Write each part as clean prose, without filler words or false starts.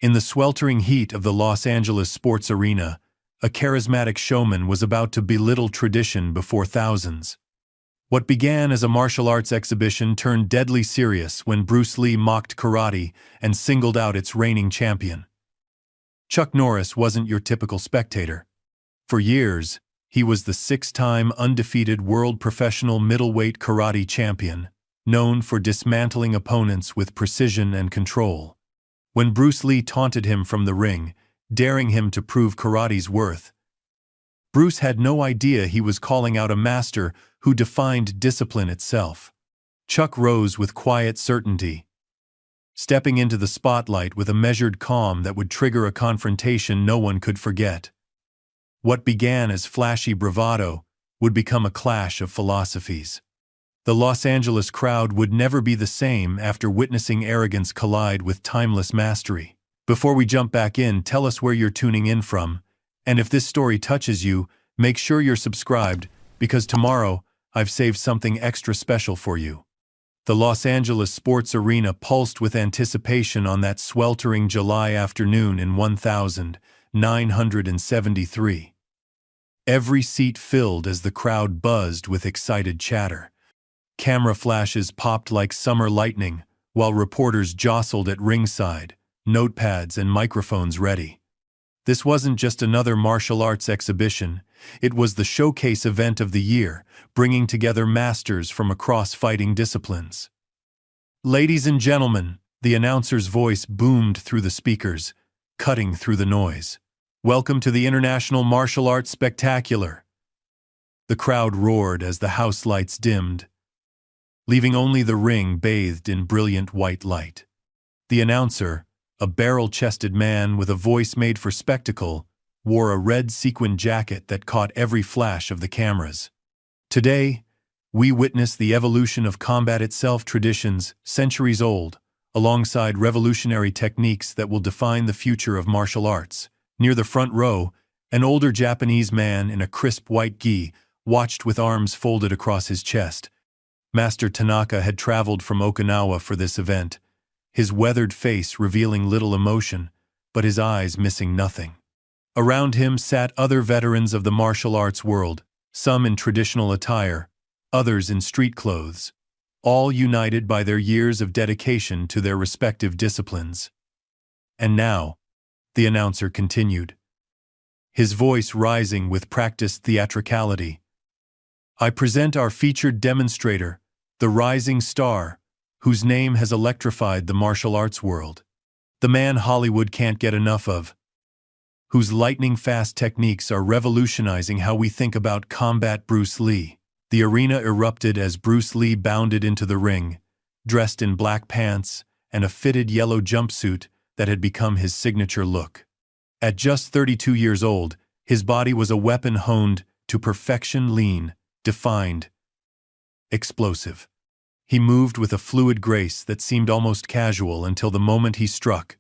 In the sweltering heat of the Los Angeles sports arena, a charismatic showman was about to belittle tradition before thousands. What began as a martial arts exhibition turned deadly serious when Bruce Lee mocked karate and singled out its reigning champion. Chuck Norris wasn't your typical spectator. For years, he was the six-time undefeated world professional middleweight karate champion, known for dismantling opponents with precision and control. When Bruce Lee taunted him from the ring, daring him to prove karate's worth, Bruce had no idea he was calling out a master who defined discipline itself. Chuck rose with quiet certainty, stepping into the spotlight with a measured calm that would trigger a confrontation no one could forget. What began as flashy bravado would become a clash of philosophies. The Los Angeles crowd would never be the same after witnessing arrogance collide with timeless mastery. Before we jump back in, tell us where you're tuning in from, and if this story touches you, make sure you're subscribed, because tomorrow I've saved something extra special for you. The Los Angeles sports arena pulsed with anticipation on that sweltering July afternoon in 1973. Every seat filled as the crowd buzzed with excited chatter. Camera flashes popped like summer lightning, while reporters jostled at ringside, notepads and microphones ready. This wasn't just another martial arts exhibition, it was the showcase event of the year, bringing together masters from across fighting disciplines. Ladies and gentlemen, the announcer's voice boomed through the speakers, cutting through the noise. Welcome to the International Martial Arts Spectacular. The crowd roared as the house lights dimmed, leaving only the ring bathed in brilliant white light. The announcer, a barrel-chested man with a voice made for spectacle, wore a red sequined jacket that caught every flash of the cameras. Today, we witness the evolution of combat itself, traditions centuries old, alongside revolutionary techniques that will define the future of martial arts. Near the front row, an older Japanese man in a crisp white gi watched with arms folded across his chest. Master Tanaka had traveled from Okinawa for this event, his weathered face revealing little emotion, but his eyes missing nothing. Around him sat other veterans of the martial arts world, some in traditional attire, others in street clothes, all united by their years of dedication to their respective disciplines. And now, the announcer continued, his voice rising with practiced theatricality, I present our featured demonstrator, the rising star, whose name has electrified the martial arts world. The man Hollywood can't get enough of, whose lightning-fast techniques are revolutionizing how we think about combat. Bruce Lee. The arena erupted as Bruce Lee bounded into the ring, dressed in black pants and a fitted yellow jumpsuit that had become his signature look. At just 32 years old, his body was a weapon honed to perfection, lean, defined, explosive. He moved with a fluid grace that seemed almost casual until the moment he struck,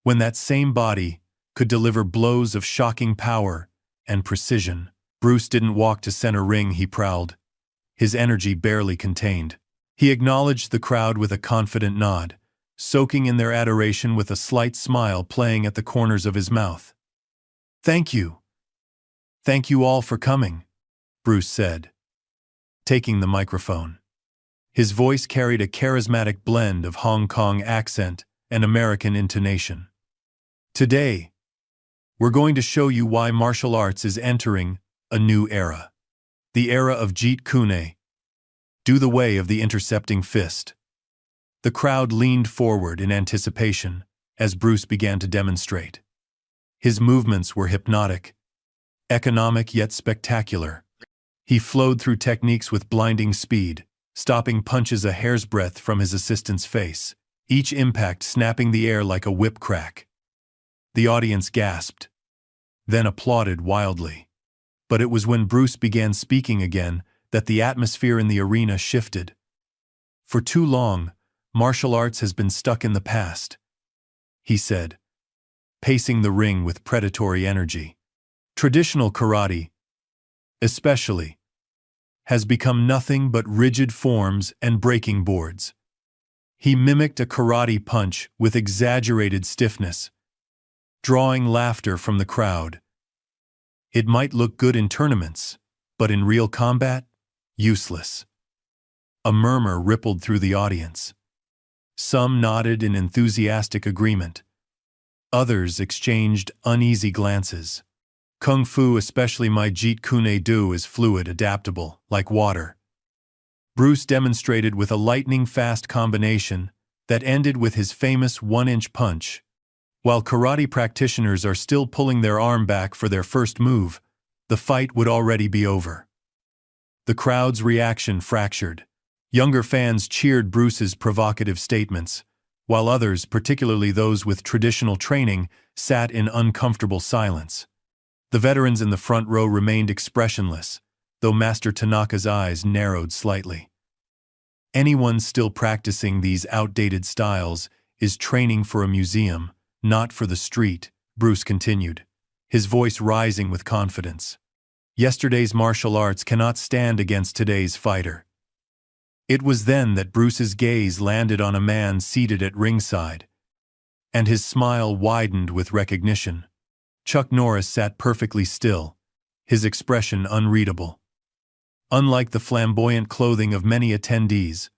when that same body could deliver blows of shocking power and precision. Bruce didn't walk to center ring, he prowled, his energy barely contained. He acknowledged the crowd with a confident nod, soaking in their adoration with a slight smile playing at the corners of his mouth. Thank you. Thank you all for coming, Bruce said, taking the microphone. His voice carried a charismatic blend of Hong Kong accent and American intonation. Today, we're going to show you why martial arts is entering a new era. The era of Jeet Kune. Do the way of the intercepting fist. The crowd leaned forward in anticipation as Bruce began to demonstrate. His movements were hypnotic, economic yet spectacular. He flowed through techniques with blinding speed, stopping punches a hair's breadth from his assistant's face, each impact snapping the air like a whip crack. The audience gasped, then applauded wildly. But it was when Bruce began speaking again that the atmosphere in the arena shifted. For too long, martial arts has been stuck in the past, he said, pacing the ring with predatory energy. Traditional karate, especially, has become nothing but rigid forms and breaking boards. He mimicked a karate punch with exaggerated stiffness, drawing laughter from the crowd. It might look good in tournaments, but in real combat, useless. A murmur rippled through the audience. Some nodded in enthusiastic agreement. Others exchanged uneasy glances. Kung Fu, especially my Jeet Kune Do, is fluid, adaptable, like water. Bruce demonstrated with a lightning-fast combination that ended with his famous one-inch punch. While karate practitioners are still pulling their arm back for their first move, the fight would already be over. The crowd's reaction fractured. Younger fans cheered Bruce's provocative statements, while others, particularly those with traditional training, sat in uncomfortable silence. The veterans in the front row remained expressionless, though Master Tanaka's eyes narrowed slightly. Anyone still practicing these outdated styles is training for a museum, not for the street, Bruce continued, his voice rising with confidence. Yesterday's martial arts cannot stand against today's fighter. It was then that Bruce's gaze landed on a man seated at ringside, and his smile widened with recognition. Chuck Norris sat perfectly still, his expression unreadable. Unlike the flamboyant clothing of many attendees,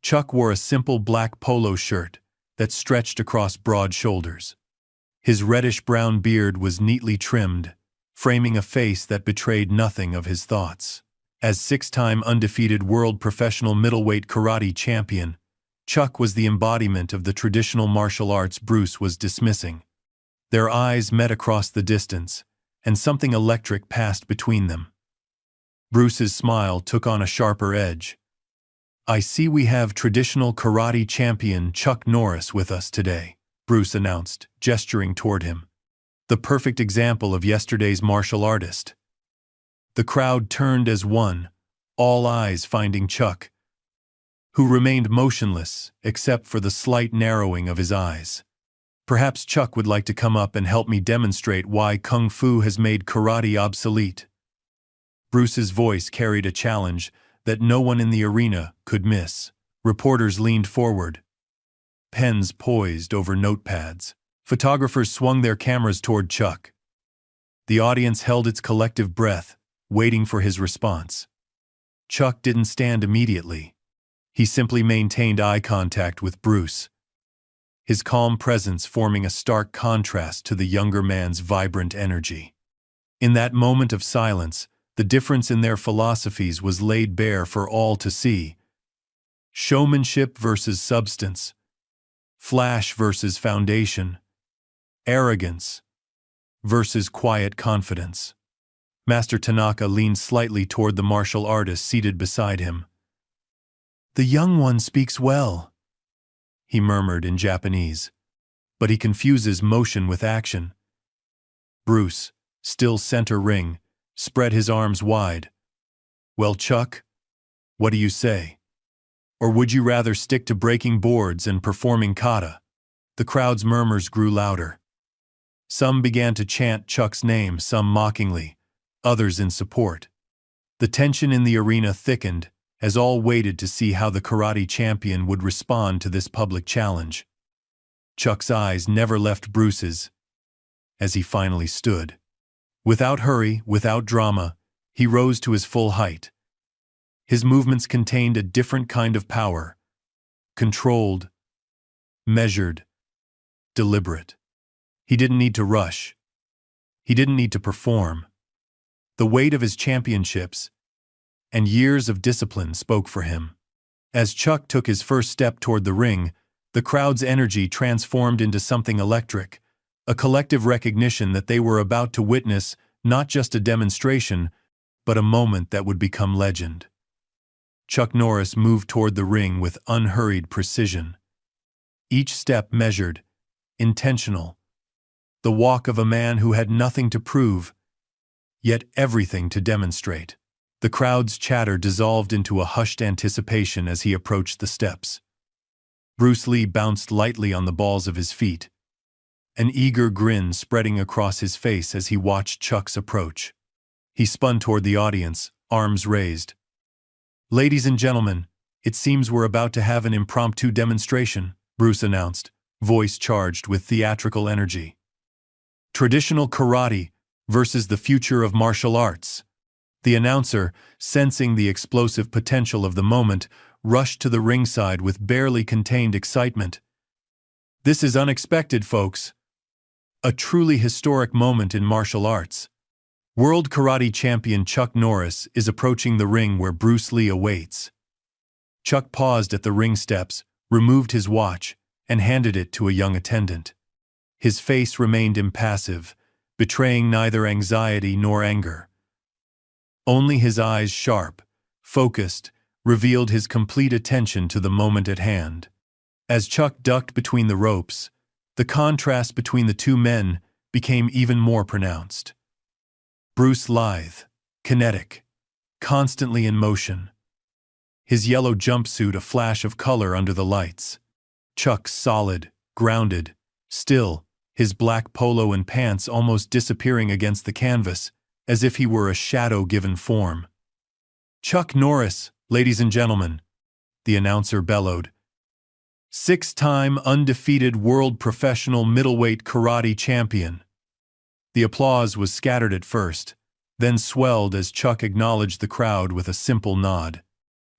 Chuck wore a simple black polo shirt that stretched across broad shoulders. His reddish-brown beard was neatly trimmed, framing a face that betrayed nothing of his thoughts. As six-time undefeated world professional middleweight karate champion, Chuck was the embodiment of the traditional martial arts Bruce was dismissing. Their eyes met across the distance, and something electric passed between them. Bruce's smile took on a sharper edge. "I see we have traditional karate champion Chuck Norris with us today," Bruce announced, gesturing toward him. "The perfect example of yesterday's martial artist." The crowd turned as one, all eyes finding Chuck, who remained motionless except for the slight narrowing of his eyes. "Perhaps Chuck would like to come up and help me demonstrate why Kung Fu has made karate obsolete." Bruce's voice carried a challenge that no one in the arena could miss. Reporters leaned forward, pens poised over notepads. Photographers swung their cameras toward Chuck. The audience held its collective breath, waiting for his response. Chuck didn't stand immediately. He simply maintained eye contact with Bruce, his calm presence forming a stark contrast to the younger man's vibrant energy. In that moment of silence, the difference in their philosophies was laid bare for all to see. Showmanship versus substance, flash versus foundation, arrogance versus quiet confidence. Master Tanaka leaned slightly toward the martial artist seated beside him. "The young one speaks well," he murmured in Japanese, "but he confuses motion with action." Bruce, still center ring, spread his arms wide. "Well, Chuck, what do you say? Or would you rather stick to breaking boards and performing kata?" The crowd's murmurs grew louder. Some began to chant Chuck's name, some mockingly, others in support. The tension in the arena thickened as all waited to see how the karate champion would respond to this public challenge. Chuck's eyes never left Bruce's as he finally stood. Without hurry, without drama, he rose to his full height. His movements contained a different kind of power, controlled, measured, deliberate. He didn't need to rush. He didn't need to perform. The weight of his championships and years of discipline spoke for him. As Chuck took his first step toward the ring, the crowd's energy transformed into something electric, a collective recognition that they were about to witness not just a demonstration, but a moment that would become legend. Chuck Norris moved toward the ring with unhurried precision. Each step measured, intentional, the walk of a man who had nothing to prove, yet everything to demonstrate. The crowd's chatter dissolved into a hushed anticipation as he approached the steps. Bruce Lee bounced lightly on the balls of his feet, an eager grin spreading across his face as he watched Chuck's approach. He spun toward the audience, arms raised. "Ladies and gentlemen, It seems we're about to have an impromptu demonstration, Bruce announced, voice charged with theatrical energy. Traditional karate versus the future of martial arts. The announcer, sensing the explosive potential of the moment, rushed to the ringside with barely contained excitement. This is unexpected, folks. A truly historic moment in martial arts. World Karate Champion Chuck Norris is approaching the ring where Bruce Lee awaits. Chuck paused at the ring steps, removed his watch, and handed it to a young attendant. His face remained impassive, betraying neither anxiety nor anger. Only his eyes, sharp, focused, revealed his complete attention to the moment at hand. As Chuck ducked between the ropes, the contrast between the two men became even more pronounced. Bruce lithe, kinetic, constantly in motion. His yellow jumpsuit a flash of color under the lights. Chuck solid, grounded, still, his black polo and pants almost disappearing against the canvas, as if he were a shadow given form. Chuck Norris, ladies and gentlemen, the announcer bellowed. 6-time undefeated world professional middleweight karate champion. The applause was scattered at first, then swelled as Chuck acknowledged the crowd with a simple nod.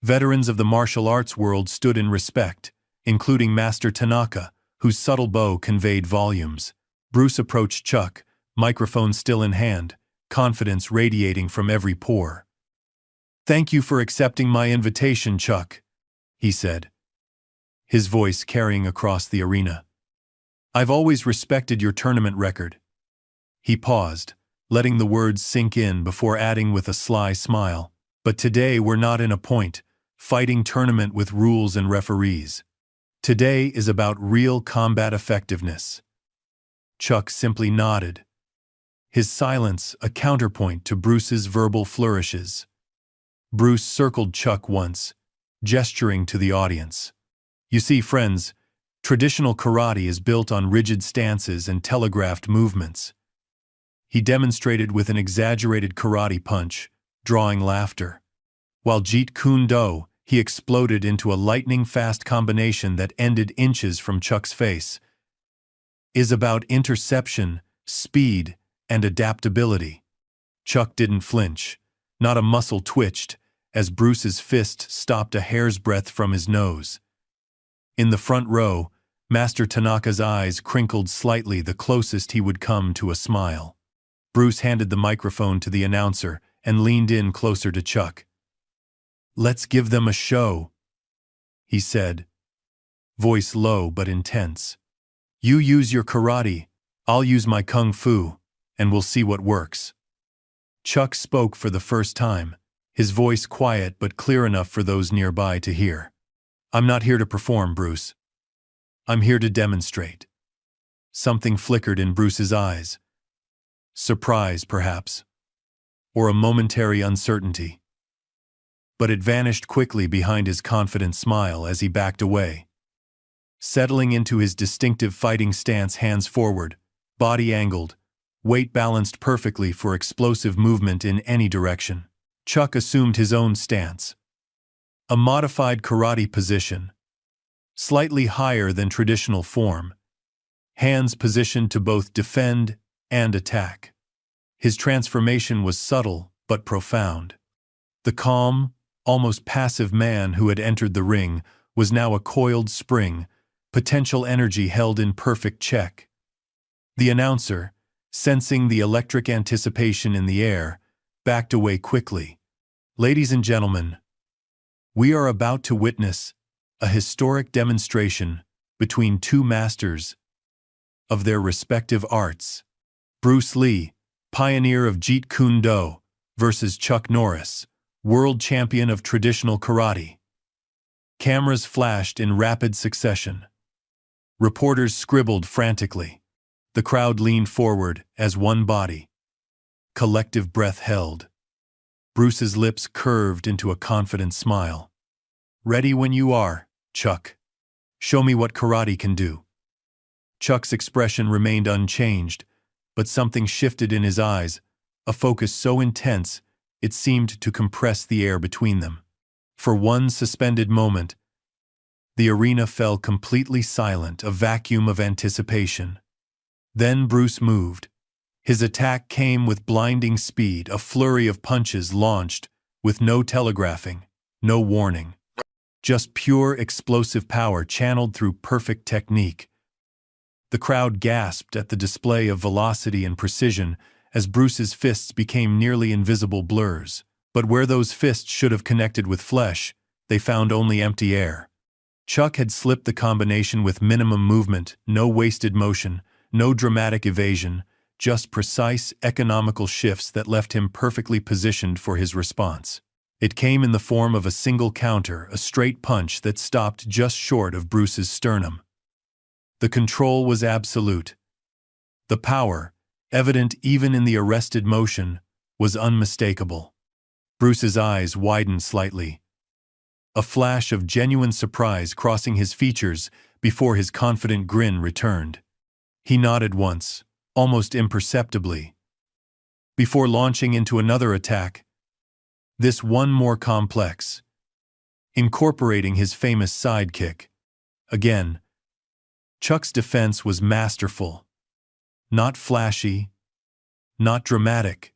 Veterans of the martial arts world stood in respect, including Master Tanaka, whose subtle bow conveyed volumes. Bruce approached Chuck, microphone still in hand, confidence radiating from every pore. "Thank you for accepting my invitation, Chuck," he said, his voice carrying across the arena. "I've always respected your tournament record." He paused, letting the words sink in before adding with a sly smile, "But today we're not in a fighting tournament with rules and referees. Today is about real combat effectiveness." Chuck simply nodded, his silence a counterpoint to Bruce's verbal flourishes. Bruce circled Chuck once, gesturing to the audience. "You see, friends, traditional karate is built on rigid stances and telegraphed movements." He demonstrated with an exaggerated karate punch, drawing laughter. While Jeet Kune Do, he exploded into a lightning-fast combination that ended inches from Chuck's face. Is about interception, speed, and adaptability. Chuck didn't flinch. Not a muscle twitched, as Bruce's fist stopped a hair's breadth from his nose. In the front row, Master Tanaka's eyes crinkled slightly, the closest he would come to a smile. Bruce handed the microphone to the announcer and leaned in closer to Chuck. "Let's give them a show," he said, voice low but intense. "You use your karate, I'll use my kung fu, and we'll see what works." Chuck spoke for the first time, his voice quiet but clear enough for those nearby to hear. "I'm not here to perform, Bruce. I'm here to demonstrate." Something flickered in Bruce's eyes. Surprise, perhaps, or a momentary uncertainty. But it vanished quickly behind his confident smile as he backed away. Settling into his distinctive fighting stance, hands forward, body angled, weight balanced perfectly for explosive movement in any direction, Chuck assumed his own stance. A modified karate position, slightly higher than traditional form, hands positioned to both defend and attack. His transformation was subtle but profound. The calm, almost passive man who had entered the ring was now a coiled spring, potential energy held in perfect check. The announcer, sensing the electric anticipation in the air, backed away quickly. "Ladies and gentlemen, we are about to witness a historic demonstration between two masters of their respective arts. Bruce Lee, pioneer of Jeet Kune Do, versus Chuck Norris, world champion of traditional karate." Cameras flashed in rapid succession. Reporters scribbled frantically. The crowd leaned forward as one body. Collective breath held. Bruce's lips curved into a confident smile. "Ready when you are, Chuck. Show me what karate can do." Chuck's expression remained unchanged, but something shifted in his eyes, a focus so intense it seemed to compress the air between them. For one suspended moment, the arena fell completely silent, a vacuum of anticipation. Then Bruce moved. His attack came with blinding speed, a flurry of punches launched, with no telegraphing, no warning. Just pure explosive power channeled through perfect technique. The crowd gasped at the display of velocity and precision as Bruce's fists became nearly invisible blurs. But where those fists should have connected with flesh, they found only empty air. Chuck had slipped the combination with minimum movement, no wasted motion, no dramatic evasion, just precise, economical shifts that left him perfectly positioned for his response. It came in the form of a single counter, a straight punch that stopped just short of Bruce's sternum. The control was absolute. The power, evident even in the arrested motion, was unmistakable. Bruce's eyes widened slightly, a flash of genuine surprise crossing his features before his confident grin returned. He nodded once, almost imperceptibly, before launching into another attack, this one more complex, incorporating his famous sidekick. Again, Chuck's defense was masterful, not flashy, not dramatic,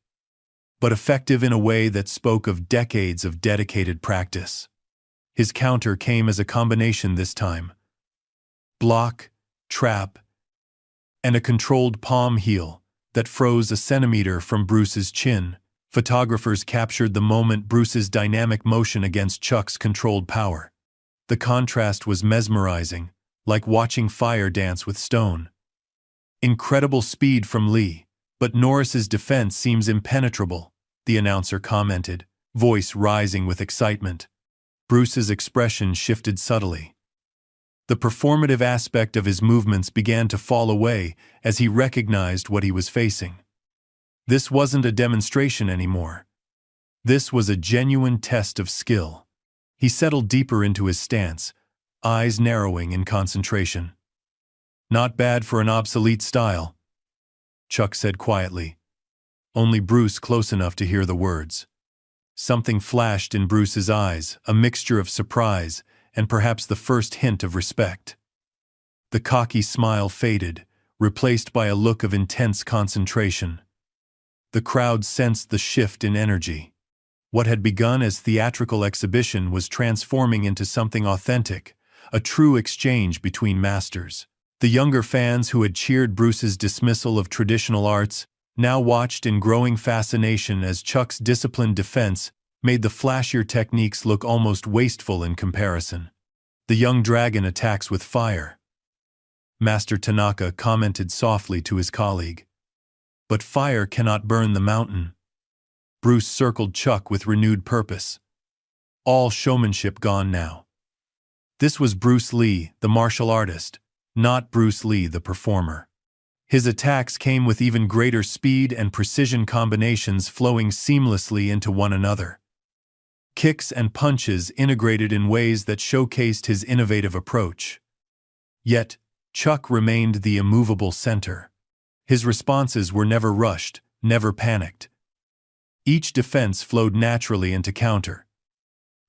but effective in a way that spoke of decades of dedicated practice. His counter came as a combination this time: block, trap, and a controlled palm heel that froze a centimeter from Bruce's chin. Photographers captured the moment, Bruce's dynamic motion against Chuck's controlled power. The contrast was mesmerizing, like watching fire dance with stone. Incredible speed from Lee, but Norris's defense seems impenetrable, the announcer commented, voice rising with excitement. Bruce's expression shifted subtly. The performative aspect of his movements began to fall away as he recognized what he was facing. This wasn't a demonstration anymore. This was a genuine test of skill. He settled deeper into his stance, eyes narrowing in concentration. "Not bad for an obsolete style," Chuck said quietly. Only Bruce close enough to hear the words. Something flashed in Bruce's eyes, a mixture of surprise and perhaps the first hint of respect. The cocky smile faded, replaced by a look of intense concentration. The crowd sensed the shift in energy. What had begun as theatrical exhibition was transforming into something authentic, a true exchange between masters. The younger fans who had cheered Bruce's dismissal of traditional arts now watched in growing fascination as Chuck's disciplined defense made the flashier techniques look almost wasteful in comparison. "The young dragon attacks with fire," Master Tanaka commented softly to his colleague. "But fire cannot burn the mountain." Bruce circled Chuck with renewed purpose. All showmanship gone now. This was Bruce Lee, the martial artist, not Bruce Lee, the performer. His attacks came with even greater speed and precision, combinations flowing seamlessly into one another. Kicks and punches integrated in ways that showcased his innovative approach. Yet, Chuck remained the immovable center. His responses were never rushed, never panicked. Each defense flowed naturally into counter.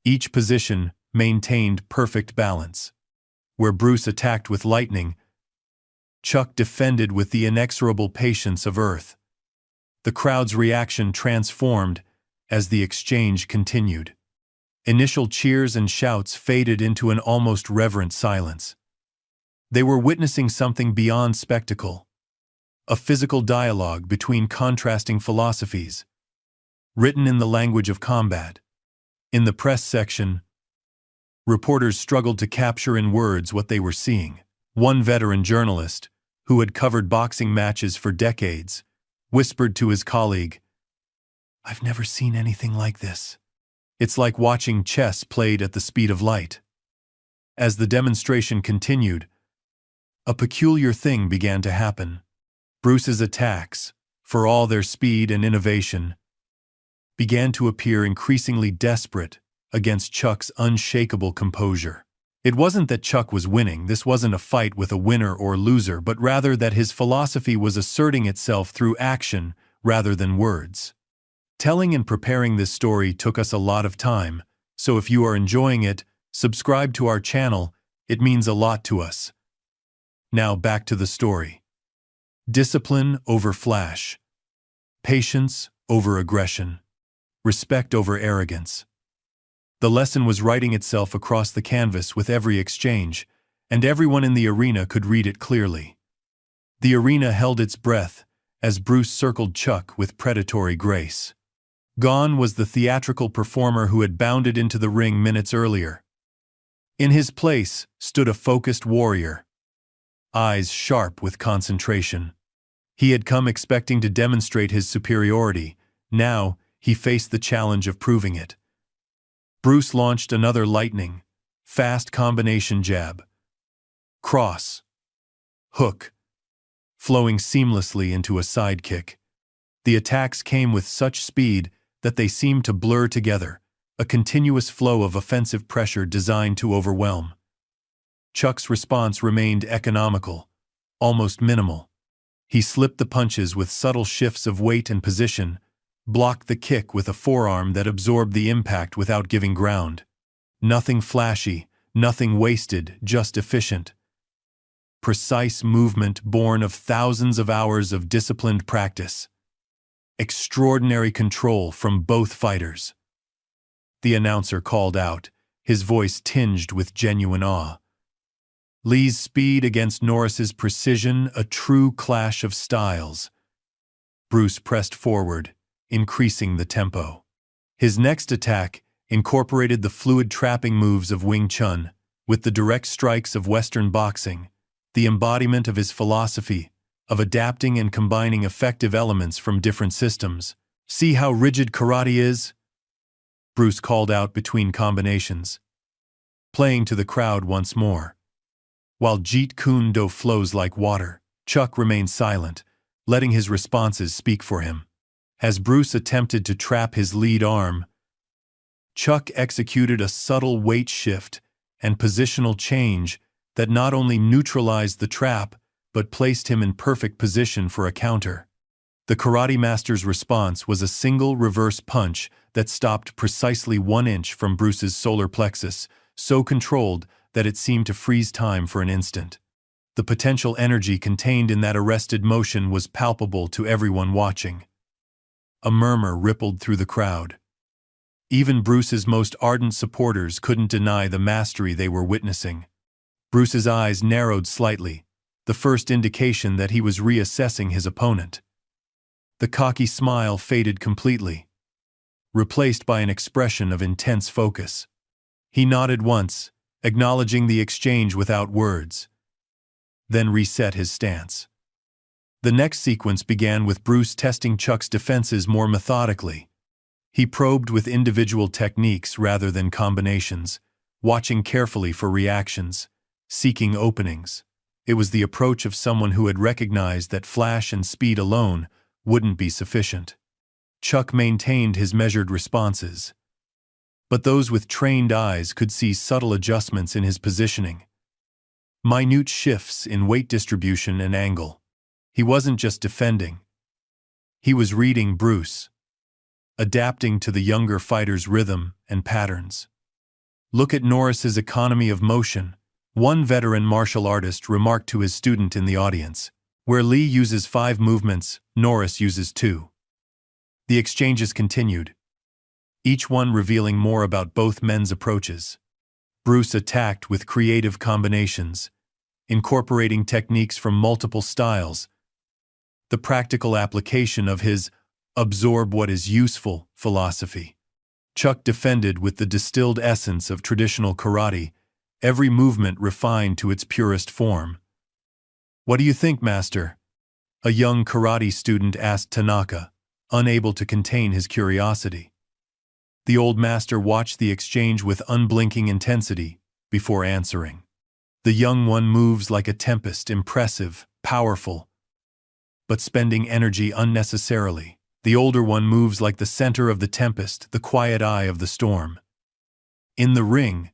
Each position maintained perfect balance. Where Bruce attacked with lightning, Chuck defended with the inexorable patience of earth. The crowd's reaction transformed as the exchange continued. Initial cheers and shouts faded into an almost reverent silence. They were witnessing something beyond spectacle, a physical dialogue between contrasting philosophies, written in the language of combat. In the press section, reporters struggled to capture in words what they were seeing. One veteran journalist, who had covered boxing matches for decades, whispered to his colleague, "I've never seen anything like this. It's like watching chess played at the speed of light." As the demonstration continued, a peculiar thing began to happen. Bruce's attacks, for all their speed and innovation, began to appear increasingly desperate against Chuck's unshakable composure. It wasn't that Chuck was winning, this wasn't a fight with a winner or loser, but rather that his philosophy was asserting itself through action rather than words. Telling and preparing this story took us a lot of time, So if you are enjoying it, subscribe to our channel, it means a lot to us. Now back to the story. Discipline over flash. Patience over aggression. Respect over arrogance. The lesson was writing itself across the canvas with every exchange, and everyone in the arena could read it clearly. The arena held its breath as Bruce circled Chuck with predatory grace. Gone was the theatrical performer who had bounded into the ring minutes earlier. In his place stood a focused warrior, eyes sharp with concentration. He had come expecting to demonstrate his superiority. Now he faced the challenge of proving it. Bruce launched another lightning, fast combination jab. Cross. Hook. Flowing seamlessly into a sidekick. The attacks came with such speed that they seemed to blur together, a continuous flow of offensive pressure designed to overwhelm. Chuck's response remained economical, almost minimal. He slipped the punches with subtle shifts of weight and position, blocked the kick with a forearm that absorbed the impact without giving ground. Nothing flashy, nothing wasted, just efficient. Precise movement born of thousands of hours of disciplined practice. Extraordinary control from both fighters. The announcer called out, his voice tinged with genuine awe. Lee's speed against Norris's precision, a true clash of styles. Bruce pressed forward, increasing the tempo. His next attack incorporated the fluid trapping moves of Wing Chun, with the direct strikes of Western boxing, the embodiment of his philosophy of adapting and combining effective elements from different systems. See how rigid karate is? Bruce called out between combinations, playing to the crowd once more. While Jeet Kune Do flows like water, Chuck remained silent, letting his responses speak for him. As Bruce attempted to trap his lead arm, Chuck executed a subtle weight shift and positional change that not only neutralized the trap, but placed him in perfect position for a counter. The karate master's response was a single reverse punch that stopped precisely 1 inch from Bruce's solar plexus, so controlled that it seemed to freeze time for an instant. The potential energy contained in that arrested motion was palpable to everyone watching. A murmur rippled through the crowd. Even Bruce's most ardent supporters couldn't deny the mastery they were witnessing. Bruce's eyes narrowed slightly, the first indication that he was reassessing his opponent. The cocky smile faded completely, replaced by an expression of intense focus. He nodded once, acknowledging the exchange without words, then reset his stance. The next sequence began with Bruce testing Chuck's defenses more methodically. He probed with individual techniques rather than combinations, watching carefully for reactions, seeking openings. It was the approach of someone who had recognized that flash and speed alone wouldn't be sufficient. Chuck maintained his measured responses, but those with trained eyes could see subtle adjustments in his positioning. Minute shifts in weight distribution and angle. He wasn't just defending. He was reading Bruce, adapting to the younger fighter's rhythm and patterns. Look at Norris's economy of motion, one veteran martial artist remarked to his student in the audience. Where Lee uses 5 movements, Norris uses 2. The exchanges continued, each one revealing more about both men's approaches. Bruce attacked with creative combinations, incorporating techniques from multiple styles. The practical application of his absorb what is useful philosophy. Chuck defended with the distilled essence of traditional karate, every movement refined to its purest form. What do you think, master? A young karate student asked Tanaka, unable to contain his curiosity. The old master watched the exchange with unblinking intensity before answering. The young one moves like a tempest, impressive, powerful, but spending energy unnecessarily. The older one moves like the center of the tempest, the quiet eye of the storm. In the ring,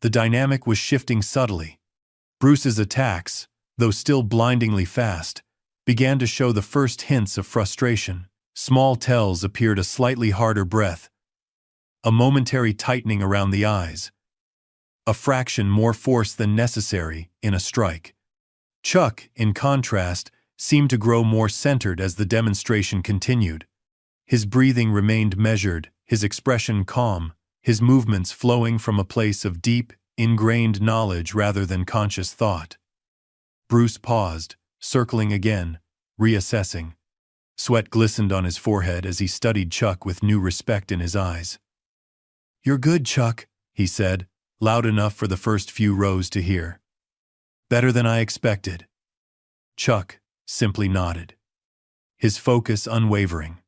the dynamic was shifting subtly. Bruce's attacks, though still blindingly fast, began to show the first hints of frustration. Small tells appeared: a slightly harder breath, a momentary tightening around the eyes. A fraction more force than necessary in a strike. Chuck, in contrast, seemed to grow more centered as the demonstration continued. His breathing remained measured, his expression calm, his movements flowing from a place of deep, ingrained knowledge rather than conscious thought. Bruce paused, circling again, reassessing. Sweat glistened on his forehead as he studied Chuck with new respect in his eyes. "You're good, Chuck," he said, loud enough for the first few rows to hear. "Better than I expected." Chuck simply nodded, his focus unwavering.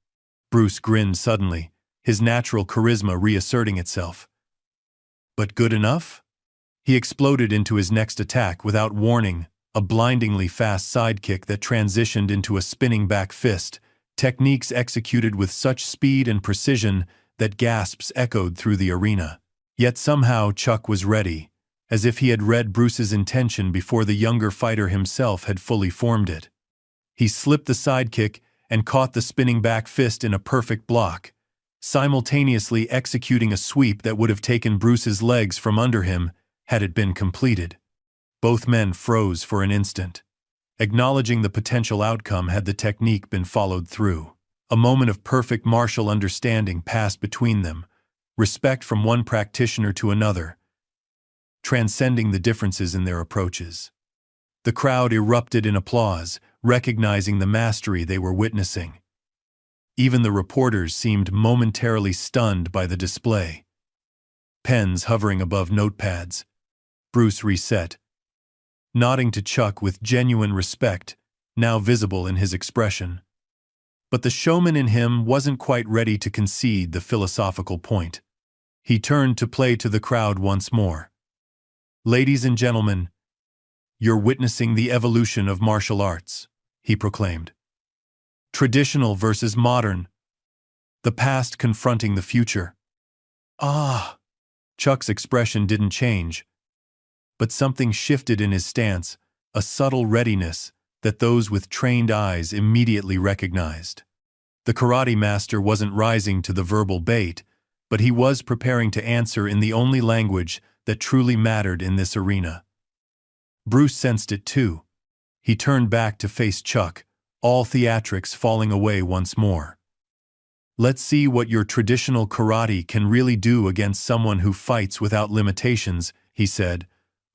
Bruce grinned suddenly, his natural charisma reasserting itself. "But good enough?" He exploded into his next attack without warning, a blindingly fast sidekick that transitioned into a spinning back fist, techniques executed with such speed and precision that gasps echoed through the arena. Yet somehow Chuck was ready, as if he had read Bruce's intention before the younger fighter himself had fully formed it. He slipped the sidekick and caught the spinning back fist in a perfect block, simultaneously executing a sweep that would have taken Bruce's legs from under him had it been completed. Both men froze for an instant, acknowledging the potential outcome had the technique been followed through. A moment of perfect martial understanding passed between them, respect from one practitioner to another, transcending the differences in their approaches. The crowd erupted in applause, recognizing the mastery they were witnessing. Even the reporters seemed momentarily stunned by the display. Pens hovering above notepads. Bruce reset, nodding to Chuck with genuine respect, now visible in his expression. But the showman in him wasn't quite ready to concede the philosophical point. He turned to play to the crowd once more. "Ladies and gentlemen, you're witnessing the evolution of martial arts," he proclaimed. "Traditional versus modern. The past confronting the future." "Ah!" Chuck's expression didn't change, but something shifted in his stance, a subtle readiness that those with trained eyes immediately recognized. The karate master wasn't rising to the verbal bait, but he was preparing to answer in the only language that truly mattered in this arena. Bruce sensed it too. He turned back to face Chuck, all theatrics falling away once more. "Let's see what your traditional karate can really do against someone who fights without limitations," he said,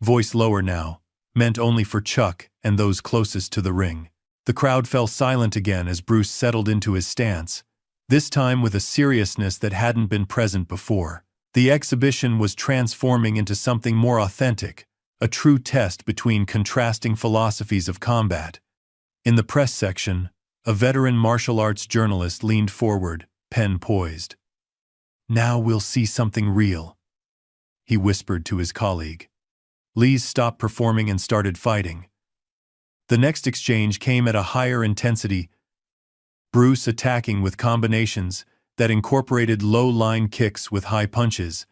voice lower now, meant only for Chuck and those closest to the ring. The crowd fell silent again as Bruce settled into his stance, this time with a seriousness that hadn't been present before. The exhibition was transforming into something more authentic, a true test between contrasting philosophies of combat. In the press section, a veteran martial arts journalist leaned forward, pen poised. "Now we'll see something real," he whispered to his colleague. Lees stopped performing and started fighting. The next exchange came at a higher intensity, Bruce attacking with combinations that incorporated low-line kicks with high punches,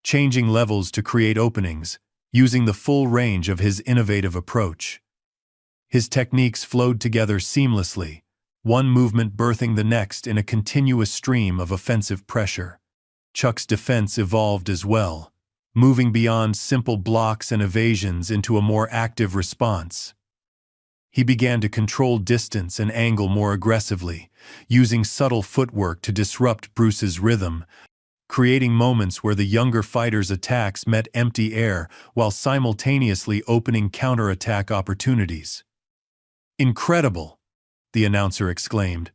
changing levels to create openings, using the full range of his innovative approach. His techniques flowed together seamlessly, one movement birthing the next in a continuous stream of offensive pressure. Chuck's defense evolved as well, moving beyond simple blocks and evasions into a more active response. He began to control distance and angle more aggressively, using subtle footwork to disrupt Bruce's rhythm, creating moments where the younger fighter's attacks met empty air while simultaneously opening counterattack opportunities. "Incredible!" the announcer exclaimed.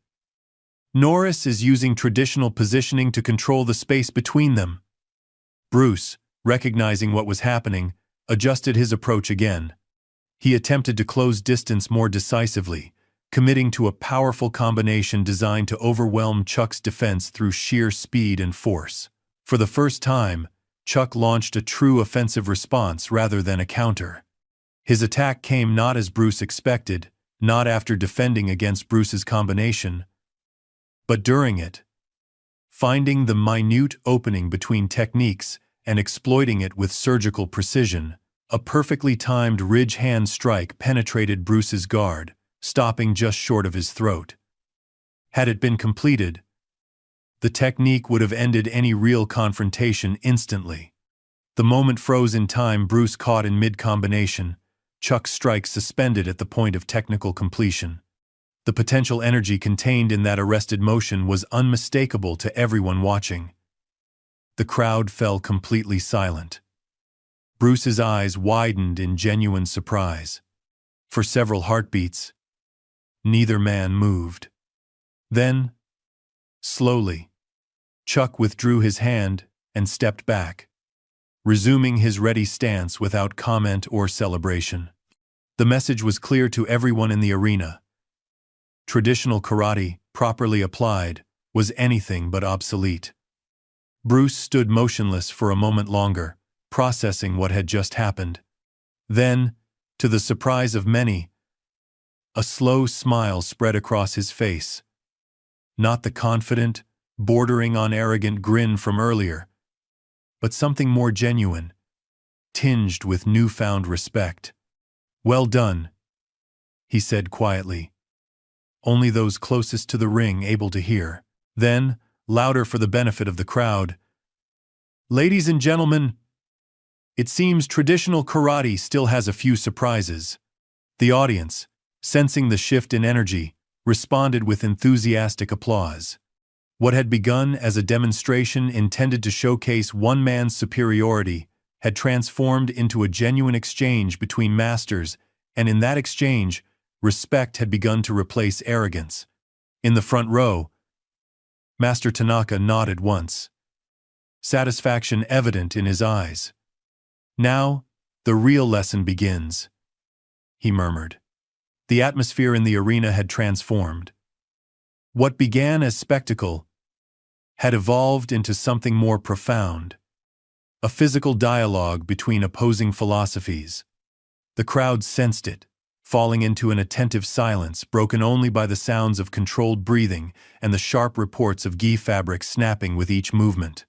"Norris is using traditional positioning to control the space between them." Bruce, recognizing what was happening, adjusted his approach again. He attempted to close distance more decisively, committing to a powerful combination designed to overwhelm Chuck's defense through sheer speed and force. For the first time, Chuck launched a true offensive response rather than a counter. His attack came not as Bruce expected, not after defending against Bruce's combination, but during it, finding the minute opening between techniques and exploiting it with surgical precision. A perfectly timed ridge hand strike penetrated Bruce's guard, stopping just short of his throat. Had it been completed, The technique would have ended any real confrontation instantly. The moment froze in time. Bruce caught in mid-combination, Chuck's strike suspended at the point of technical completion. The potential energy contained in that arrested motion was unmistakable to everyone watching. The crowd fell completely silent. Bruce's eyes widened in genuine surprise. For several heartbeats, neither man moved. Then, slowly, Chuck withdrew his hand and stepped back, resuming his ready stance without comment or celebration. The message was clear to everyone in the arena. Traditional karate, properly applied, was anything but obsolete. Bruce stood motionless for a moment longer, processing what had just happened. Then, to the surprise of many, a slow smile spread across his face. Not the confident, bordering on arrogant grin from earlier, but something more genuine, tinged with newfound respect. "Well done," he said quietly, only those closest to the ring able to hear. Then, louder for the benefit of the crowd, "Ladies and gentlemen, it seems traditional karate still has a few surprises." The audience, sensing the shift in energy, responded with enthusiastic applause. What had begun as a demonstration intended to showcase one man's superiority had transformed into a genuine exchange between masters, and in that exchange, respect had begun to replace arrogance. In the front row, Master Tanaka nodded once, satisfaction evident in his eyes. "Now, the real lesson begins," he murmured. The atmosphere in the arena had transformed. What began as spectacle had evolved into something more profound, a physical dialogue between opposing philosophies. The crowd sensed it, falling into an attentive silence broken only by the sounds of controlled breathing and the sharp reports of gi fabric snapping with each movement.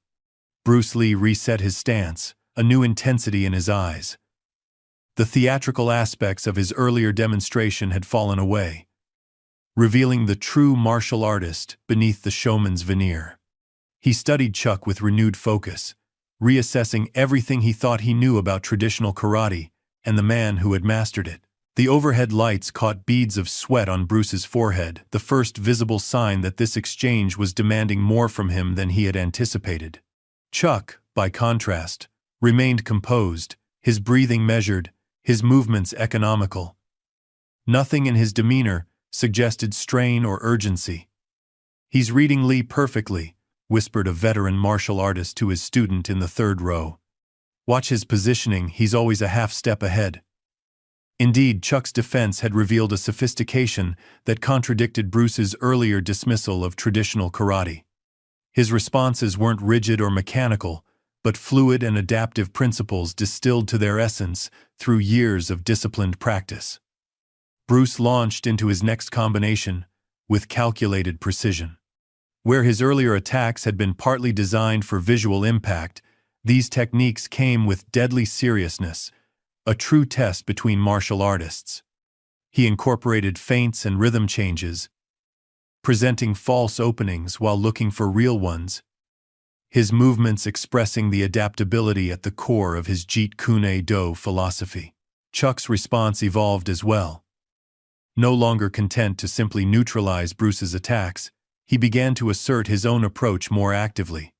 Bruce Lee reset his stance, a new intensity in his eyes. The theatrical aspects of his earlier demonstration had fallen away, revealing the true martial artist beneath the showman's veneer. He studied Chuck with renewed focus, reassessing everything he thought he knew about traditional karate and the man who had mastered it. The overhead lights caught beads of sweat on Bruce's forehead, the first visible sign that this exchange was demanding more from him than he had anticipated. Chuck, by contrast, remained composed, his breathing measured, his movements economical. Nothing in his demeanor suggested strain or urgency. "He's reading Lee perfectly," whispered a veteran martial artist to his student in the third row. "Watch his positioning, he's always a half step ahead." Indeed, Chuck's defense had revealed a sophistication that contradicted Bruce's earlier dismissal of traditional karate. His responses weren't rigid or mechanical, but fluid and adaptive principles distilled to their essence through years of disciplined practice. Bruce launched into his next combination with calculated precision. Where his earlier attacks had been partly designed for visual impact, these techniques came with deadly seriousness, a true test between martial artists. He incorporated feints and rhythm changes, presenting false openings while looking for real ones, his movements expressing the adaptability at the core of his Jeet Kune Do philosophy. Chuck's response evolved as well. No longer content to simply neutralize Bruce's attacks, he began to assert his own approach more actively.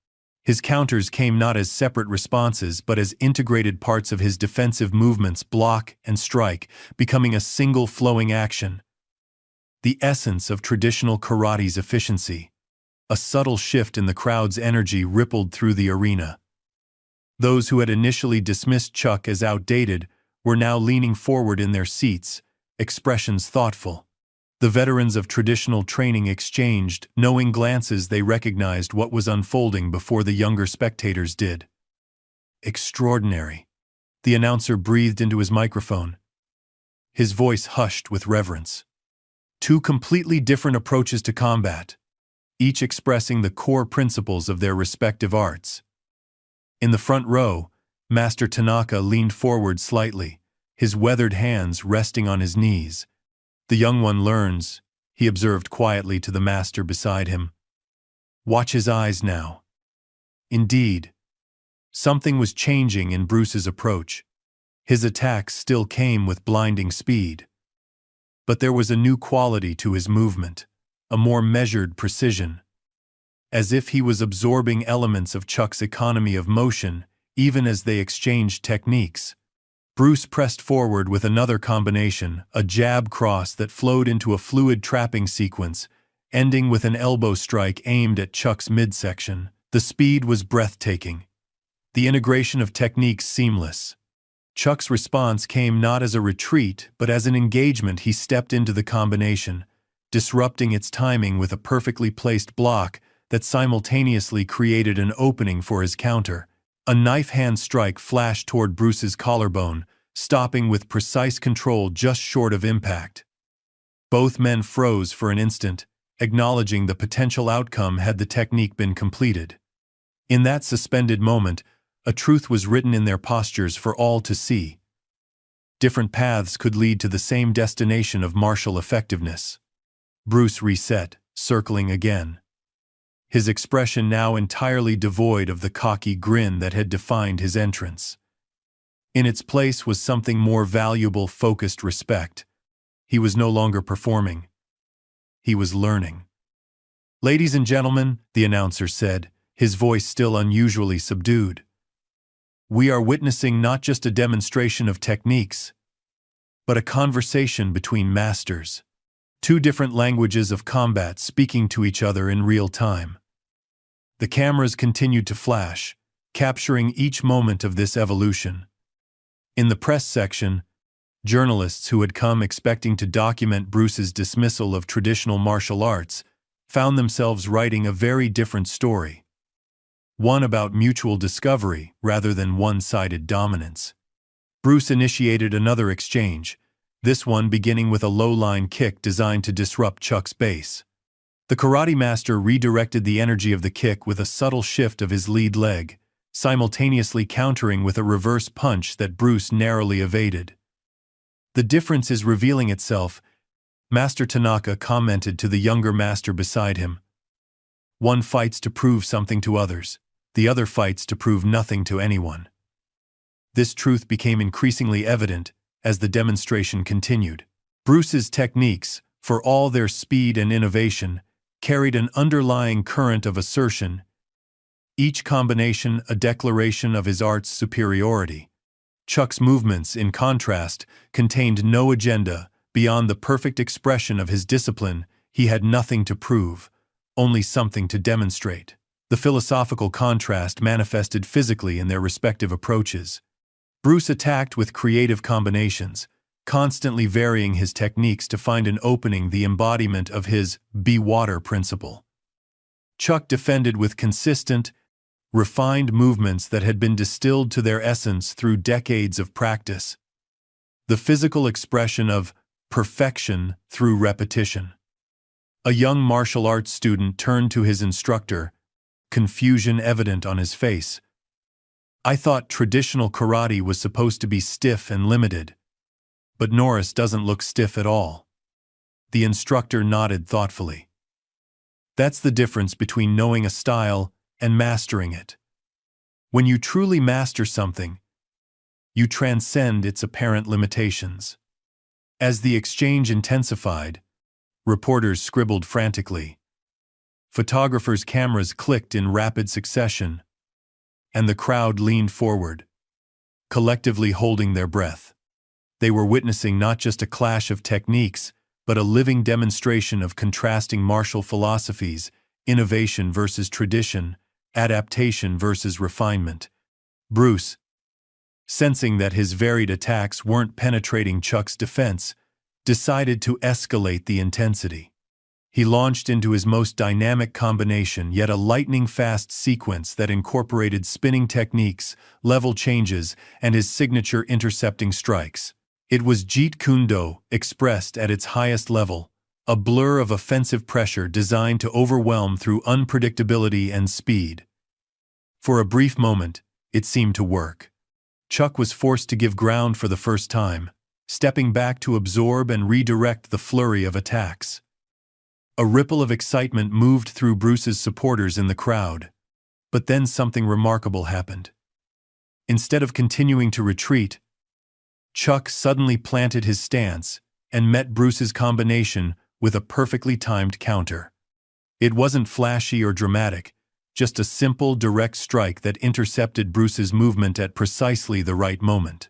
His counters came not as separate responses but as integrated parts of his defensive movements, block and strike, becoming a single flowing action. The essence of traditional karate's efficiency. A subtle shift in the crowd's energy rippled through the arena. Those who had initially dismissed Chuck as outdated were now leaning forward in their seats, expressions thoughtful. The veterans of traditional training exchanged knowing glances. They recognized what was unfolding before the younger spectators did. "Extraordinary," the announcer breathed into his microphone, his voice hushed with reverence. Two completely different approaches to combat, each expressing the core principles of their respective arts. In the front row, Master Tanaka leaned forward slightly, his weathered hands resting on his knees. "The young one learns," he observed quietly to the master beside him. Watch his eyes now. Indeed, something was changing in Bruce's approach. His attacks still came with blinding speed. But there was a new quality to his movement, a more measured precision. As if he was absorbing elements of Chuck's economy of motion, even as they exchanged techniques. Bruce pressed forward with another combination, a jab cross that flowed into a fluid trapping sequence, ending with an elbow strike aimed at Chuck's midsection. The speed was breathtaking. The integration of techniques seamless. Chuck's response came not as a retreat, but as an engagement. He stepped into the combination, disrupting its timing with a perfectly placed block that simultaneously created an opening for his counter. A knife-hand strike flashed toward Bruce's collarbone, stopping with precise control just short of impact. Both men froze for an instant, acknowledging the potential outcome had the technique been completed. In that suspended moment, a truth was written in their postures for all to see. Different paths could lead to the same destination of martial effectiveness. Bruce reset, circling again. His expression now entirely devoid of the cocky grin that had defined his entrance. In its place was something more valuable, focused respect. He was no longer performing. He was learning. "Ladies and gentlemen," the announcer said, his voice still unusually subdued. "We are witnessing not just a demonstration of techniques, but a conversation between masters. Two different languages of combat speaking to each other in real time." The cameras continued to flash, capturing each moment of this evolution. In the press section, journalists who had come expecting to document Bruce's dismissal of traditional martial arts found themselves writing a very different story. One about mutual discovery rather than one-sided dominance. Bruce initiated another exchange, this one beginning with a low-line kick designed to disrupt Chuck's base. The karate master redirected the energy of the kick with a subtle shift of his lead leg, simultaneously countering with a reverse punch that Bruce narrowly evaded. "The difference is revealing itself," Master Tanaka commented to the younger master beside him. "One fights to prove something to others, the other fights to prove nothing to anyone." This truth became increasingly evident as the demonstration continued. Bruce's techniques, for all their speed and innovation, carried an underlying current of assertion, each combination a declaration of his art's superiority. Chuck's movements, in contrast, contained no agenda. Beyond the perfect expression of his discipline, he had nothing to prove, only something to demonstrate. The philosophical contrast manifested physically in their respective approaches. Bruce attacked with creative combinations, constantly varying his techniques to find an opening, the embodiment of his be water principle. Chuck defended with consistent, refined movements that had been distilled to their essence through decades of practice. The physical expression of perfection through repetition. A young martial arts student turned to his instructor, confusion evident on his face. "I thought traditional karate was supposed to be stiff and limited. But Norris doesn't look stiff at all." The instructor nodded thoughtfully. "That's the difference between knowing a style and mastering it. When you truly master something, you transcend its apparent limitations." As the exchange intensified, reporters scribbled frantically. Photographers' cameras clicked in rapid succession, and the crowd leaned forward, collectively holding their breath. They were witnessing not just a clash of techniques, but a living demonstration of contrasting martial philosophies, innovation versus tradition, adaptation versus refinement. Bruce, sensing that his varied attacks weren't penetrating Chuck's defense, decided to escalate the intensity. He launched into his most dynamic combination, yet a lightning-fast sequence that incorporated spinning techniques, level changes, and his signature intercepting strikes. It was Jeet Kune Do expressed at its highest level, a blur of offensive pressure designed to overwhelm through unpredictability and speed. For a brief moment, it seemed to work. Chuck was forced to give ground for the first time, stepping back to absorb and redirect the flurry of attacks. A ripple of excitement moved through Bruce's supporters in the crowd. But then something remarkable happened. Instead of continuing to retreat, Chuck suddenly planted his stance and met Bruce's combination with a perfectly timed counter. It wasn't flashy or dramatic, just a simple, direct strike that intercepted Bruce's movement at precisely the right moment.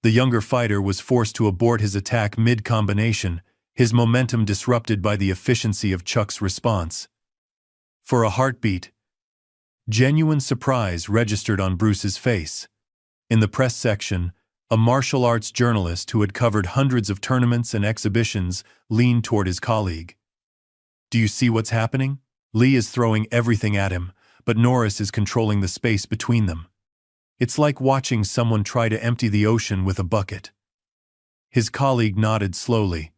The younger fighter was forced to abort his attack mid-combination, his momentum disrupted by the efficiency of Chuck's response. For a heartbeat, genuine surprise registered on Bruce's face. In the press section, a martial arts journalist who had covered hundreds of tournaments and exhibitions leaned toward his colleague. "Do you see what's happening? Lee is throwing everything at him, but Norris is controlling the space between them. It's like watching someone try to empty the ocean with a bucket." His colleague nodded slowly,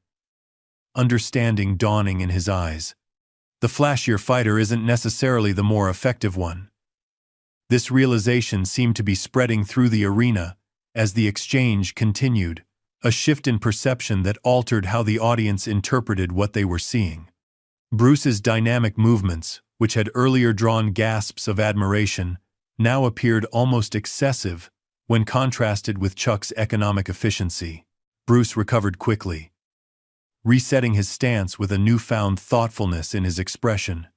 understanding dawning in his eyes. The flashier fighter isn't necessarily the more effective one. This realization seemed to be spreading through the arena as the exchange continued, a shift in perception that altered how the audience interpreted what they were seeing. Bruce's dynamic movements, which had earlier drawn gasps of admiration, now appeared almost excessive when contrasted with Chuck's economic efficiency. Bruce recovered quickly, resetting his stance with a newfound thoughtfulness in his expression.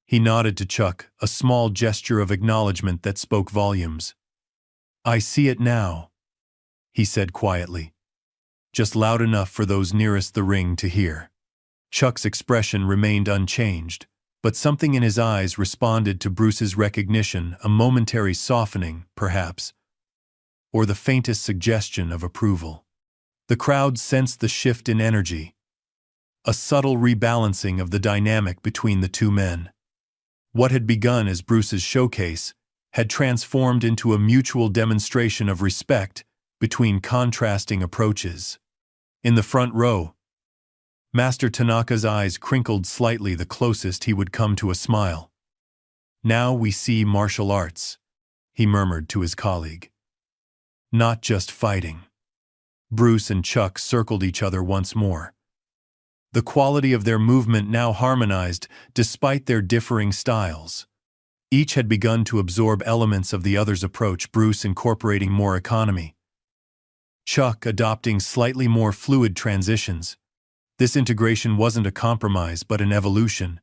He nodded to Chuck, a small gesture of acknowledgement that spoke volumes. "I see it now," he said quietly, just loud enough for those nearest the ring to hear. Chuck's expression remained unchanged, but something in his eyes responded to Bruce's recognition, a momentary softening, perhaps, or the faintest suggestion of approval. The crowd sensed the shift in energy, a subtle rebalancing of the dynamic between the two men. What had begun as Bruce's showcase had transformed into a mutual demonstration of respect between contrasting approaches. In the front row, Master Tanaka's eyes crinkled slightly, the closest he would come to a smile. "Now we see martial arts," he murmured to his colleague. "Not just fighting." Bruce and Chuck circled each other once more. The quality of their movement now harmonized despite their differing styles. Each had begun to absorb elements of the other's approach, Bruce incorporating more economy, Chuck adopting slightly more fluid transitions. This integration wasn't a compromise but an evolution,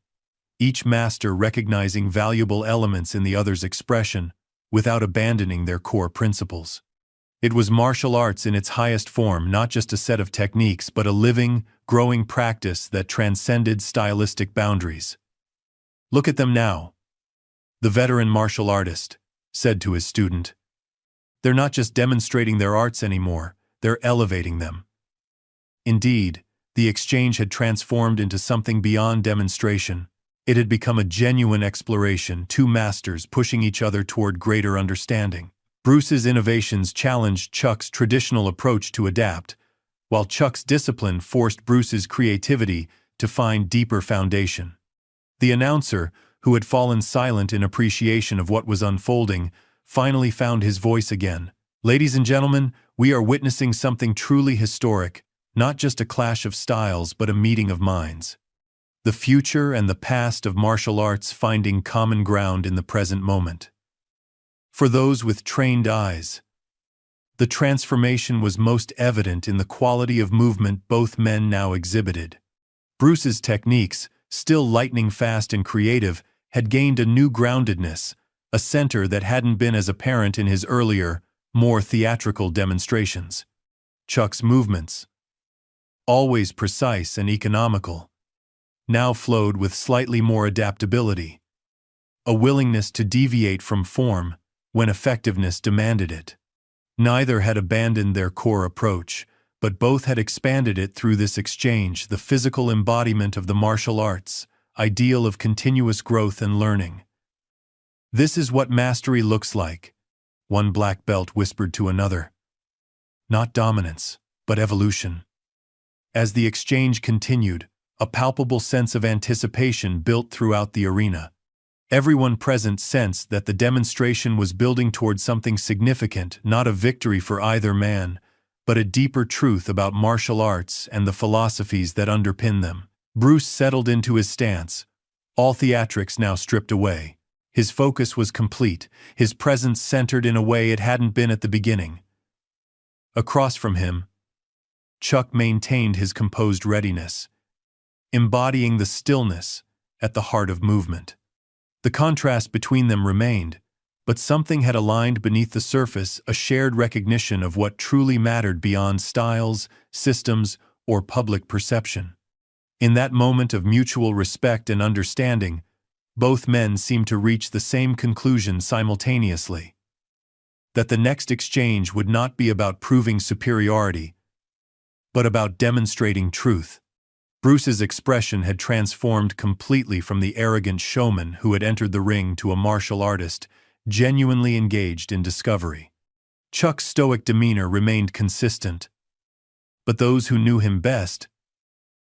each master recognizing valuable elements in the other's expression without abandoning their core principles. It was martial arts in its highest form, not just a set of techniques but a living, growing practice that transcended stylistic boundaries. "Look at them now," the veteran martial artist said to his student. "They're not just demonstrating their arts anymore, they're elevating them." Indeed, the exchange had transformed into something beyond demonstration. It had become a genuine exploration, two masters pushing each other toward greater understanding. Bruce's innovations challenged Chuck's traditional approach to adapt, while Chuck's discipline forced Bruce's creativity to find deeper foundation. The announcer, who had fallen silent in appreciation of what was unfolding, finally found his voice again. "Ladies and gentlemen, we are witnessing something truly historic, not just a clash of styles but a meeting of minds. The future and the past of martial arts finding common ground in the present moment." For those with trained eyes, the transformation was most evident in the quality of movement both men now exhibited. Bruce's techniques, still lightning fast and creative, had gained a new groundedness, a center that hadn't been as apparent in his earlier, more theatrical demonstrations. Chuck's movements, always precise and economical, now flowed with slightly more adaptability, a willingness to deviate from form when effectiveness demanded it. Neither had abandoned their core approach, but both had expanded it through this exchange, the physical embodiment of the martial arts, ideal of continuous growth and learning. "This is what mastery looks like," one black belt whispered to another. "Not dominance, but evolution." As the exchange continued, a palpable sense of anticipation built throughout the arena. Everyone present sensed that the demonstration was building toward something significant, not a victory for either man, but a deeper truth about martial arts and the philosophies that underpin them. Bruce settled into his stance, all theatrics now stripped away. His focus was complete, his presence centered in a way it hadn't been at the beginning. Across from him, Chuck maintained his composed readiness, embodying the stillness at the heart of movement. The contrast between them remained, but something had aligned beneath the surface, a shared recognition of what truly mattered beyond styles, systems, or public perception. In that moment of mutual respect and understanding, both men seemed to reach the same conclusion simultaneously: that the next exchange would not be about proving superiority, but about demonstrating truth. Bruce's expression had transformed completely from the arrogant showman who had entered the ring to a martial artist, genuinely engaged in discovery. Chuck's stoic demeanor remained consistent, but those who knew him best